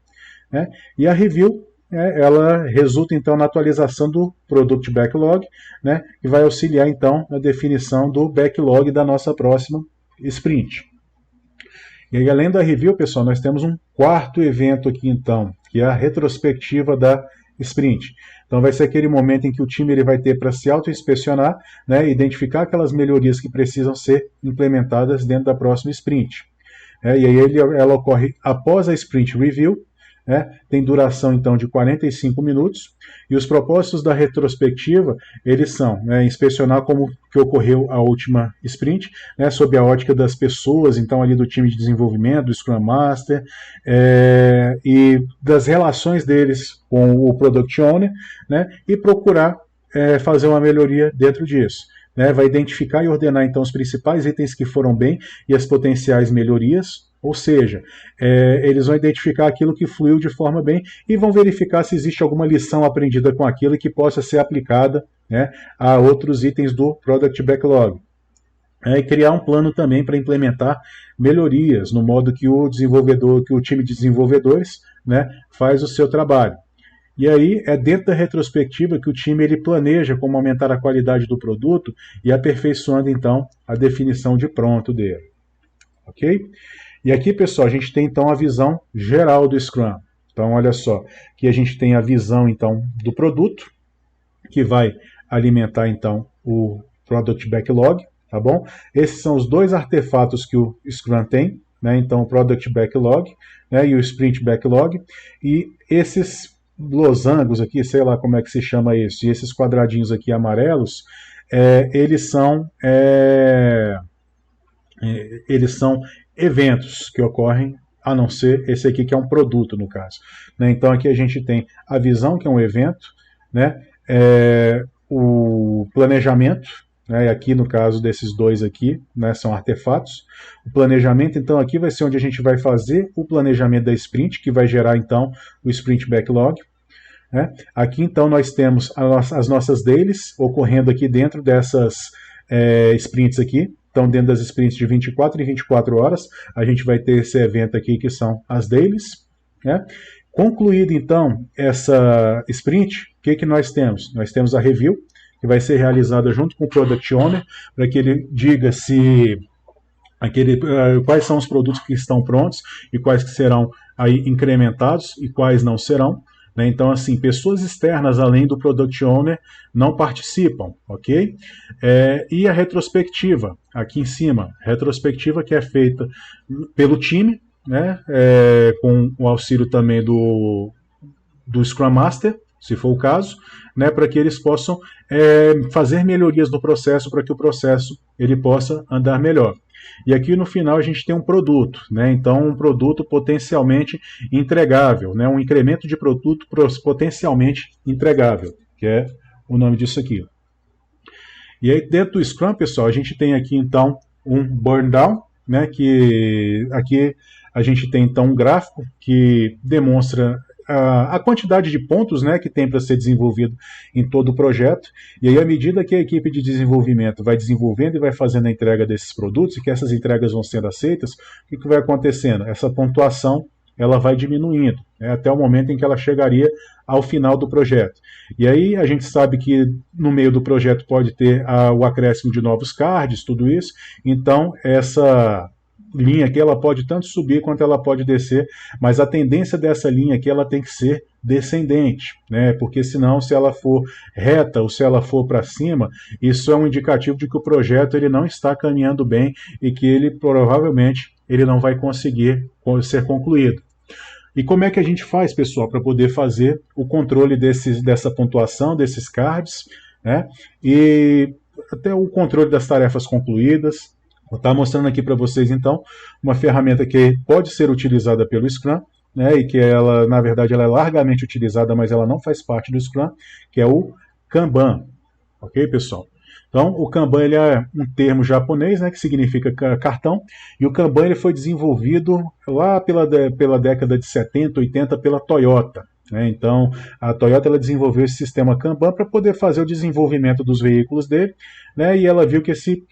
E a review, ela resulta então na atualização do Product Backlog, que vai auxiliar então na definição do backlog da nossa próxima sprint. E aí, além da review, pessoal, nós temos um quarto evento aqui então, que é a retrospectiva da sprint. Então vai ser aquele momento em que o time ele vai ter para se auto-inspecionar, identificar aquelas melhorias que precisam ser implementadas dentro da próxima sprint. E aí ela ocorre após a sprint review, né? Tem duração então de 45 minutos, e os propósitos da retrospectiva, eles são, né, inspecionar como que ocorreu a última sprint, né, sob a ótica das pessoas, então ali do time de desenvolvimento, do Scrum Master, e das relações deles com o Product Owner, né, e procurar fazer uma melhoria dentro disso. Né, vai identificar e ordenar então os principais itens que foram bem e as potenciais melhorias, ou seja, eles vão identificar aquilo que fluiu de forma bem e vão verificar se existe alguma lição aprendida com aquilo que possa ser aplicada, né, a outros itens do Product Backlog. E criar um plano também para implementar melhorias no modo que o desenvolvedor, que o time de desenvolvedores, né, faz o seu trabalho. E aí é dentro da retrospectiva que o time ele planeja como aumentar a qualidade do produto e aperfeiçoando então a definição de pronto dele. Ok? E aqui, pessoal, a gente tem então a visão geral do Scrum. Então, olha só, que a gente tem a visão então do produto, que vai alimentar então o Product Backlog, tá bom? Esses são os dois artefatos que o Scrum tem, né? Então, o Product Backlog, né, e o Sprint Backlog, e esses losangos aqui, sei lá como é que se chama isso, e esses quadradinhos aqui amarelos, eles são eventos que ocorrem, a não ser esse aqui que é um produto, no caso. Né? Então aqui a gente tem a visão, que é um evento, né? O planejamento, né? E aqui no caso desses dois aqui, né, são artefatos. O planejamento, então aqui vai ser onde a gente vai fazer o planejamento da sprint, que vai gerar então o Sprint Backlog. Né? Aqui então nós temos as nossas dailies ocorrendo aqui dentro dessas sprints aqui. Então dentro das sprints de 24 em 24 horas a gente vai ter esse evento aqui que são as dailies. Né? Concluído então essa sprint, o que nós temos? Nós temos a review, que vai ser realizada junto com o Product Owner, para que ele diga se quais são os produtos que estão prontos e quais que serão aí incrementados e quais não serão. Né? Então, assim, pessoas externas além do Product Owner não participam, ok? E a retrospectiva, aqui em cima, retrospectiva que é feita pelo time, né? Com o auxílio também do Scrum Master, se for o caso, né, para que eles possam fazer melhorias no processo, para que o processo ele possa andar melhor. E aqui no final a gente tem um produto, né? Então um produto potencialmente entregável, né? Um incremento de produto potencialmente entregável, que é o nome disso aqui. E aí dentro do Scrum, pessoal, a gente tem aqui então um burn down, né? Que aqui a gente tem então um gráfico que demonstra a quantidade de pontos, né, que tem para ser desenvolvido em todo o projeto, e aí à medida que a equipe de desenvolvimento vai desenvolvendo e vai fazendo a entrega desses produtos, e que essas entregas vão sendo aceitas, o que vai acontecendo? Essa pontuação ela vai diminuindo, né, até o momento em que ela chegaria ao final do projeto. E aí a gente sabe que no meio do projeto pode ter o acréscimo de novos cards, tudo isso, então essa linha aqui ela pode tanto subir quanto ela pode descer, mas a tendência dessa linha aqui ela tem que ser descendente, né? Porque senão, se ela for reta ou se ela for para cima, isso é um indicativo de que o projeto ele não está caminhando bem e que ele provavelmente ele não vai conseguir ser concluído. E como é que a gente faz, pessoal, para poder fazer o controle dessa pontuação, desses cards, né? E até o controle das tarefas concluídas. Vou estar mostrando aqui para vocês, então, uma ferramenta que pode ser utilizada pelo Scrum, né, e que ela, na verdade, ela é largamente utilizada, mas ela não faz parte do Scrum, que é o Kanban. Ok, pessoal? Então, o Kanban ele é um termo japonês, né, que significa cartão, e o Kanban ele foi desenvolvido lá pela década de 70, 80 pela Toyota. Então, a Toyota ela desenvolveu esse sistema Kanban para poder fazer o desenvolvimento dos veículos dele, né, e ela viu que esse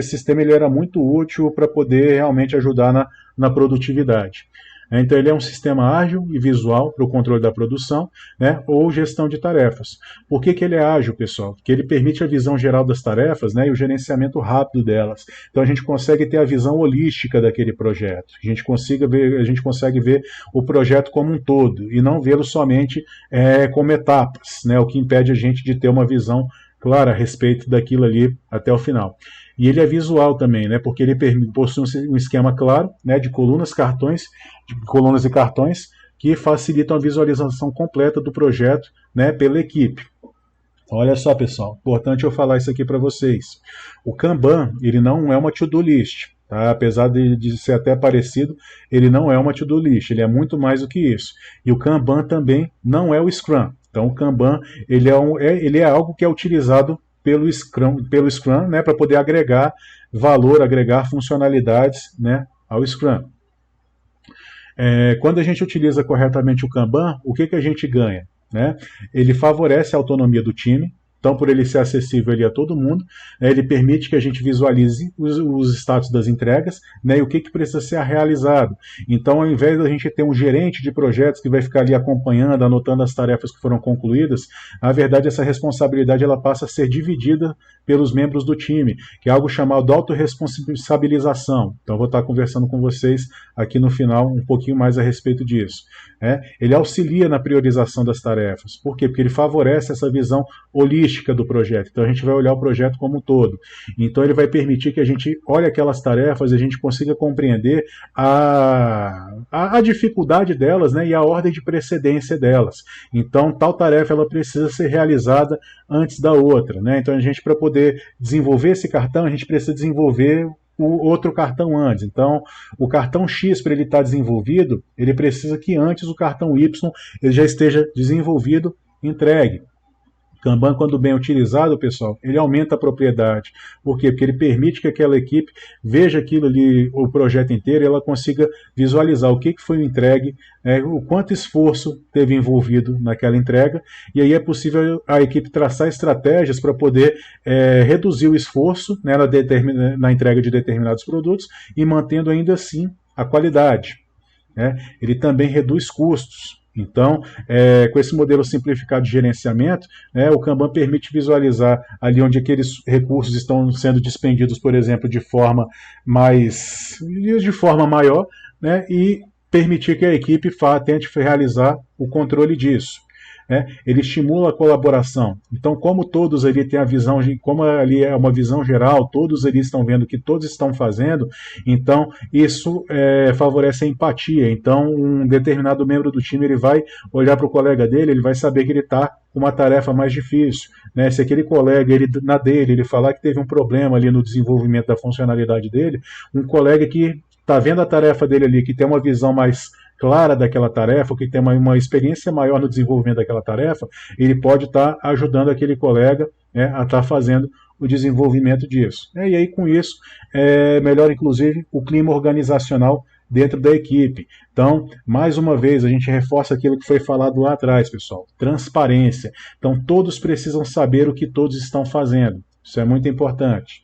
sistema ele era muito útil para poder realmente ajudar na produtividade. Então ele é um sistema ágil e visual para o controle da produção, né, ou gestão de tarefas. Por que ele é ágil, pessoal? Porque ele permite a visão geral das tarefas, né, e o gerenciamento rápido delas. Então a gente consegue ter a visão holística daquele projeto. A gente consegue ver o projeto como um todo e não vê-lo somente como etapas, né, o que impede a gente de ter uma visão clara a respeito daquilo ali até o final. E ele é visual também, né, porque ele possui um esquema claro, né, de colunas e cartões, que facilitam a visualização completa do projeto, né, pela equipe. Olha só, pessoal, importante eu falar isso aqui para vocês. O Kanban, ele não é uma to-do list, tá? Apesar de ser até parecido, ele não é uma to-do list, ele é muito mais do que isso. E o Kanban também não é o Scrum. Então o Kanban, ele é algo que é utilizado pelo Scrum, né, para poder agregar valor, agregar funcionalidades, né, ao Scrum. Quando a gente utiliza corretamente o Kanban, o que a gente ganha? Né? Ele favorece a autonomia do time, então por ele ser acessível ali a todo mundo, né, ele permite que a gente visualize os status das entregas, né, e o que precisa ser realizado. Então ao invés da gente ter um gerente de projetos que vai ficar ali acompanhando, anotando as tarefas que foram concluídas, na verdade essa responsabilidade ela passa a ser dividida pelos membros do time, que é algo chamado autorresponsabilização. Então eu vou estar conversando com vocês aqui no final um pouquinho mais a respeito disso. Ele auxilia na priorização das tarefas. Por quê? Porque ele favorece essa visão holística do projeto. Então a gente vai olhar o projeto como um todo. Então ele vai permitir que a gente olhe aquelas tarefas e a gente consiga compreender a dificuldade delas, né, e a ordem de precedência delas. Então tal tarefa ela precisa ser realizada antes da outra. Né? Então a gente, para poder desenvolver esse cartão, a gente precisa desenvolver o outro cartão antes. Então, o cartão X, para ele estar desenvolvido, ele precisa que antes o cartão Y ele já esteja desenvolvido e entregue. Kanban, quando bem utilizado, pessoal, ele aumenta a propriedade. Por quê? Porque ele permite que aquela equipe veja aquilo ali, o projeto inteiro, e ela consiga visualizar o que foi entregue, o quanto esforço teve envolvido naquela entrega, e aí é possível a equipe traçar estratégias para poder reduzir o esforço, né, na entrega de determinados produtos e mantendo ainda assim a qualidade. Ele também reduz custos. Então, com esse modelo simplificado de gerenciamento, o Kanban permite visualizar ali onde aqueles recursos estão sendo dispendidos, por exemplo, de forma maior, né, e permitir que a equipe tente realizar o controle disso. Ele estimula a colaboração. Então, como todos ali têm a visão, como ali é uma visão geral, todos ali estão vendo o que todos estão fazendo, então isso favorece a empatia. Então, um determinado membro do time ele vai olhar para o colega dele, ele vai saber que ele está com uma tarefa mais difícil. Né? Se aquele colega, ele falar que teve um problema ali no desenvolvimento da funcionalidade dele, um colega que está vendo a tarefa dele ali, que tem uma visão mais clara daquela tarefa, que tem uma experiência maior no desenvolvimento daquela tarefa, ele pode estar ajudando aquele colega a estar fazendo o desenvolvimento disso. E aí, com isso, melhora, inclusive, o clima organizacional dentro da equipe. Então, mais uma vez, a gente reforça aquilo que foi falado lá atrás, pessoal. Transparência. Então, todos precisam saber o que todos estão fazendo. Isso é muito importante.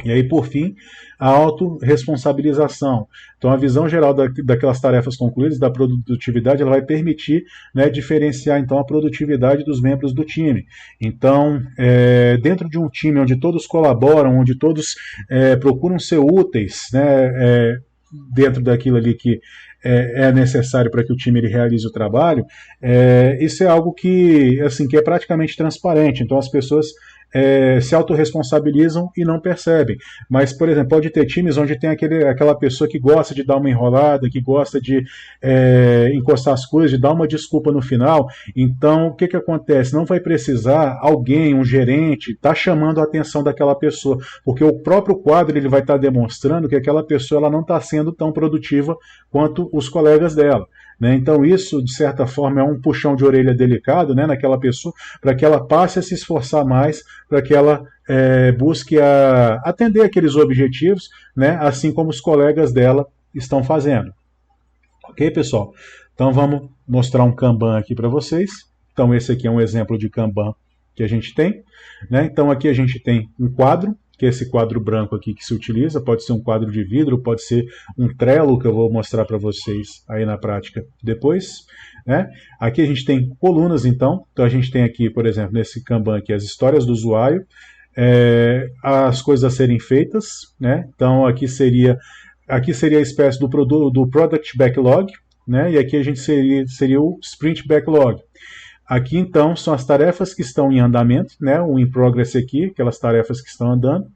E aí, por fim, a autorresponsabilização. Então, a visão geral daquelas tarefas concluídas, da produtividade, ela vai permitir, né, diferenciar então a produtividade dos membros do time. Então, dentro de um time onde todos colaboram, onde todos procuram ser úteis, né, dentro daquilo ali que é necessário para que o time ele realize o trabalho, isso é algo que é praticamente transparente. Então, as pessoas se autorresponsabilizam e não percebem. Mas, por exemplo, pode ter times onde tem aquela pessoa que gosta de dar uma enrolada, que gosta de encostar as coisas, de dar uma desculpa no final. Então, o que acontece? Não vai precisar alguém, um gerente, estar chamando a atenção daquela pessoa, porque o próprio quadro ele vai estar demonstrando que aquela pessoa ela não está sendo tão produtiva quanto os colegas dela. Né? Então isso, de certa forma, é um puxão de orelha delicado, né, naquela pessoa, para que ela passe a se esforçar mais, para que ela busque atender aqueles objetivos, né, assim como os colegas dela estão fazendo. Ok, pessoal? Então vamos mostrar um Kanban aqui para vocês. Então esse aqui é um exemplo de Kanban que a gente tem. Né? Então aqui a gente tem um quadro, que é esse quadro branco aqui que se utiliza, pode ser um quadro de vidro, pode ser um Trello, que eu vou mostrar para vocês aí na prática depois. Né? Aqui a gente tem colunas, então a gente tem aqui, por exemplo, nesse Kanban aqui, as histórias do usuário, as coisas a serem feitas, né? Então aqui seria a espécie do Product Backlog, né? E aqui a gente seria o Sprint Backlog. Aqui, então, são as tarefas que estão em andamento, né? O in progress aqui, aquelas tarefas que estão andando.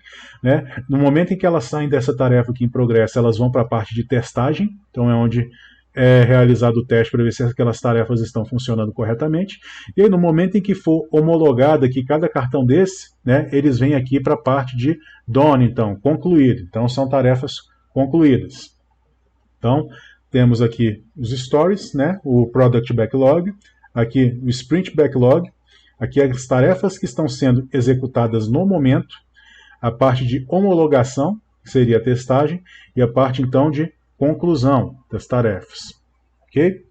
Né? No momento em que elas saem dessa tarefa aqui em progresso, elas vão para a parte de testagem, então é onde é realizado o teste para ver se aquelas tarefas estão funcionando corretamente. E aí, no momento em que for homologado aqui cada cartão desse, né, eles vêm aqui para a parte de done, então, concluído. Então, são tarefas concluídas. Então, temos aqui os stories, né, o product backlog, aqui o sprint backlog, aqui as tarefas que estão sendo executadas no momento, a parte de homologação, que seria a testagem, e a parte, então, de conclusão das tarefas. Ok?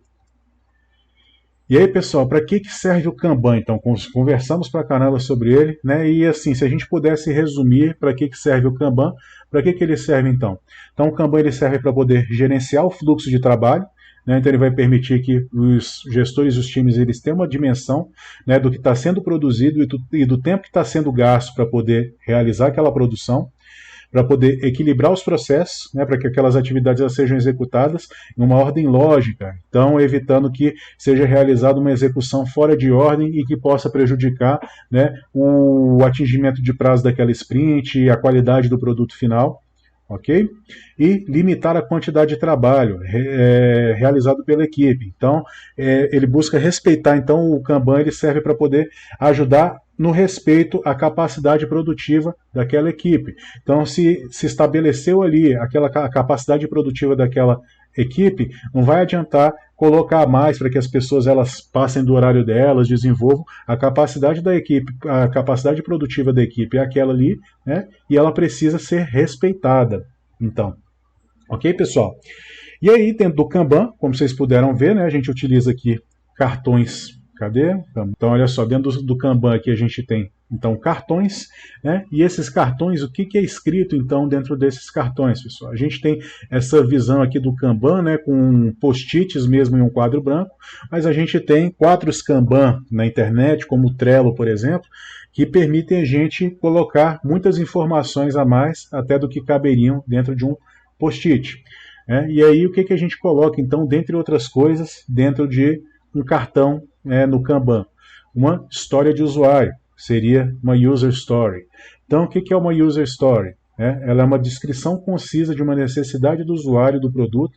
E aí, pessoal, para que serve o Kanban? Então, conversamos pra caramba sobre ele, né? E assim, se a gente pudesse resumir para que serve o Kanban, para que ele serve então? Então, o Kanban ele serve para poder gerenciar o fluxo de trabalho, né? Então, ele vai permitir que os gestores e os times eles tenham uma dimensão, né, do que está sendo produzido e do tempo que está sendo gasto para poder realizar aquela produção, para poder equilibrar os processos, né, para que aquelas atividades elas sejam executadas em uma ordem lógica, então evitando que seja realizada uma execução fora de ordem e que possa prejudicar, né, o atingimento de prazo daquela sprint e a qualidade do produto final. Ok? E limitar a quantidade de trabalho realizado pela equipe. Então, ele busca respeitar, então o Kanban ele serve para poder ajudar no respeito à capacidade produtiva daquela equipe. Então, se estabeleceu ali a capacidade produtiva daquela equipe, não vai adiantar colocar mais para que as pessoas elas passem do horário delas, desenvolvam a capacidade da equipe, a capacidade produtiva da equipe é aquela ali, né? E ela precisa ser respeitada. Então, ok, pessoal? E aí, dentro do Kanban, como vocês puderam ver, né, a gente utiliza aqui cartões. Cadê? Então, olha só, dentro do Kanban aqui a gente tem, então, cartões, né? E esses cartões, o que é escrito, então, dentro desses cartões, pessoal? A gente tem essa visão aqui do Kanban, né, com post-its mesmo em um quadro branco, mas a gente tem quadros Kanban na internet, como o Trello, por exemplo, que permitem a gente colocar muitas informações a mais, até do que caberiam dentro de um post-it. E aí, o que a gente coloca, então, dentre outras coisas, dentro de um cartão no Kanban? Uma história de usuário, seria uma user story. Então, o que é uma user story? Ela é uma descrição concisa de uma necessidade do usuário do produto,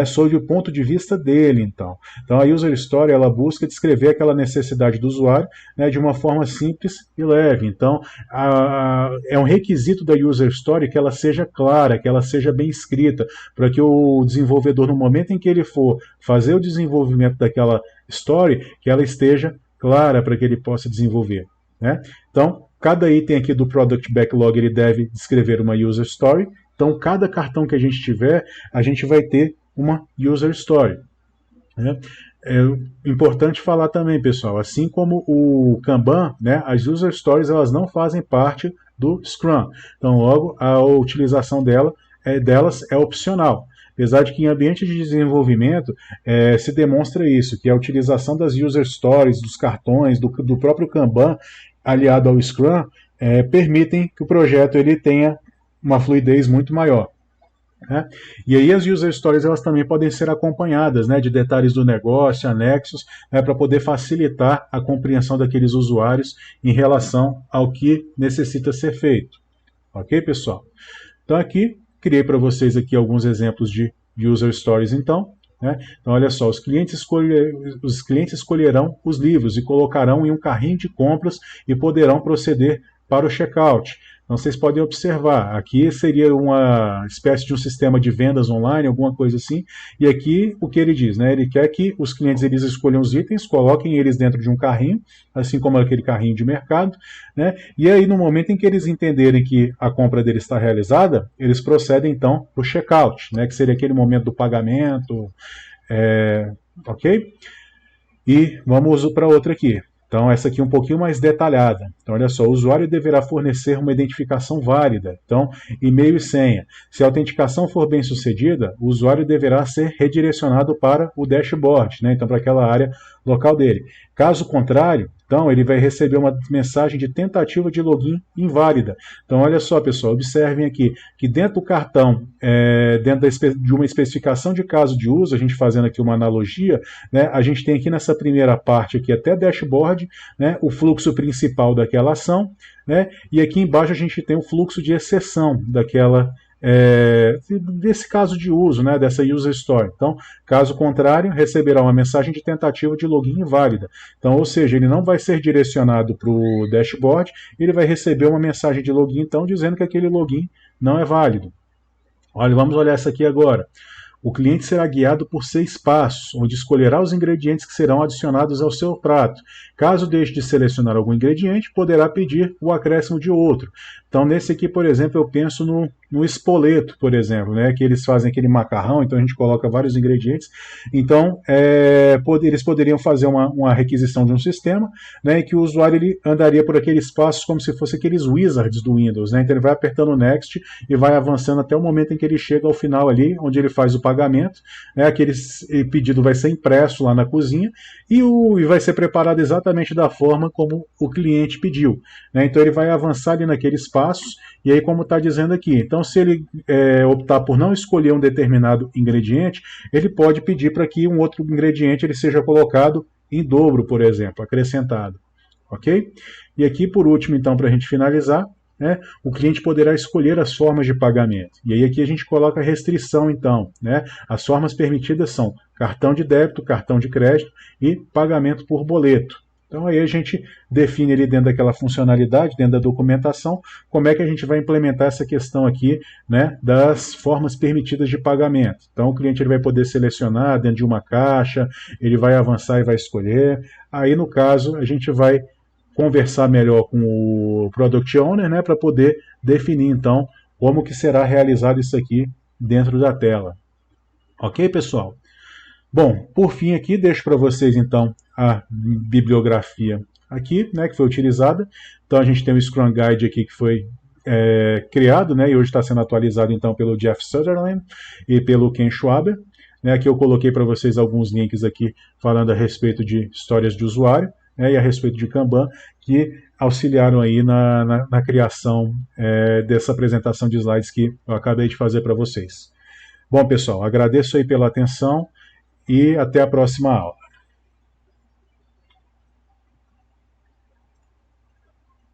sob o ponto de vista dele, então. Então, a user story ela busca descrever aquela necessidade do usuário, de uma forma simples e leve. Então, é um requisito da user story que ela seja clara, que ela seja bem escrita, para que o desenvolvedor, no momento em que ele for fazer o desenvolvimento daquela story, que ela esteja clara para que ele possa desenvolver. Então, cada item aqui do Product Backlog ele deve descrever uma User Story. Então, cada cartão que a gente tiver, a gente vai ter uma User Story. É importante falar também, pessoal, assim como o Kanban, as User Stories elas não fazem parte do Scrum. Então, logo, a utilização delas é opcional. Apesar de que em ambiente de desenvolvimento se demonstra isso, que a utilização das User Stories, dos cartões, do próprio Kanban, aliado ao Scrum, permitem que o projeto ele tenha uma fluidez muito maior. E aí as User Stories elas também podem ser acompanhadas de detalhes do negócio, anexos, para poder facilitar a compreensão daqueles usuários em relação ao que necessita ser feito. Ok, pessoal? Então aqui, criei para vocês aqui alguns exemplos de User Stories, então. Então, olha só, os clientes escolherão os livros e colocarão em um carrinho de compras e poderão proceder para o checkout. Então, vocês podem observar, aqui seria uma espécie de um sistema de vendas online, alguma coisa assim, e aqui o que ele diz, ele quer que os clientes eles escolham os itens, coloquem eles dentro de um carrinho, assim como aquele carrinho de mercado, e aí no momento em que eles entenderem que a compra deles está realizada, eles procedem então para o checkout, que seria aquele momento do pagamento, ok? E vamos para outra aqui. Então, essa aqui é um pouquinho mais detalhada. Então, olha só, o usuário deverá fornecer uma identificação válida. Então, e-mail e senha. Se a autenticação for bem sucedida, o usuário deverá ser redirecionado para o dashboard, então para aquela área local dele. Caso contrário, então ele vai receber uma mensagem de tentativa de login inválida. Então, olha só, pessoal, observem aqui que dentro do cartão, dentro de uma especificação de caso de uso, a gente fazendo aqui uma analogia, a gente tem aqui nessa primeira parte aqui até dashboard, o fluxo principal daquela ação, e aqui embaixo a gente tem o fluxo de exceção daquela desse caso de uso, né, dessa user story. Então, caso contrário, receberá uma mensagem de tentativa de login inválida. Então, ou seja, ele não vai ser direcionado para o dashboard, ele vai receber uma mensagem de login, então, dizendo que aquele login não é válido. Olha, vamos olhar essa aqui agora. O cliente será guiado por 6 passos, onde escolherá os ingredientes que serão adicionados ao seu prato. Caso deixe de selecionar algum ingrediente, poderá pedir o acréscimo de outro. Então, nesse aqui, por exemplo, eu penso no espoleto, por exemplo, né, que eles fazem aquele macarrão, então a gente coloca vários ingredientes. Então, eles poderiam fazer uma requisição de um sistema, né, e que o usuário ele andaria por aqueles passos como se fosse aqueles wizards do Windows. Né, então, ele vai apertando o Next e vai avançando até o momento em que ele chega ao final ali, onde ele faz o pagamento. Né, aquele pedido vai ser impresso lá na cozinha e vai ser preparado exatamente da forma como o cliente pediu. Né, então, ele vai avançar ali naqueles passos, e aí como está dizendo aqui, então se ele optar por não escolher um determinado ingrediente, ele pode pedir para que um outro ingrediente ele seja colocado em dobro, por exemplo, acrescentado. Ok? E aqui por último, então, para a gente finalizar, né, o cliente poderá escolher as formas de pagamento. E aí aqui a gente coloca a restrição, então. Né? As formas permitidas são cartão de débito, cartão de crédito e pagamento por boleto. Então aí a gente define ali dentro daquela funcionalidade, dentro da documentação, como é que a gente vai implementar essa questão aqui, né, das formas permitidas de pagamento. Então o cliente ele vai poder selecionar dentro de uma caixa, ele vai avançar e vai escolher. Aí no caso a gente vai conversar melhor com o Product Owner, né, para poder definir então como que será realizado isso aqui dentro da tela. Ok, pessoal? Bom, por fim aqui, deixo para vocês então a bibliografia aqui, né, que foi utilizada. Então a gente tem o Scrum Guide aqui que foi criado, né, e hoje está sendo atualizado então pelo Jeff Sutherland e pelo Ken Schwaber. Né, aqui eu coloquei para vocês alguns links aqui falando a respeito de histórias de usuário, né, e a respeito de Kanban, que auxiliaram aí na criação dessa apresentação de slides que eu acabei de fazer para vocês. Bom, pessoal, agradeço aí pela atenção e até a próxima aula.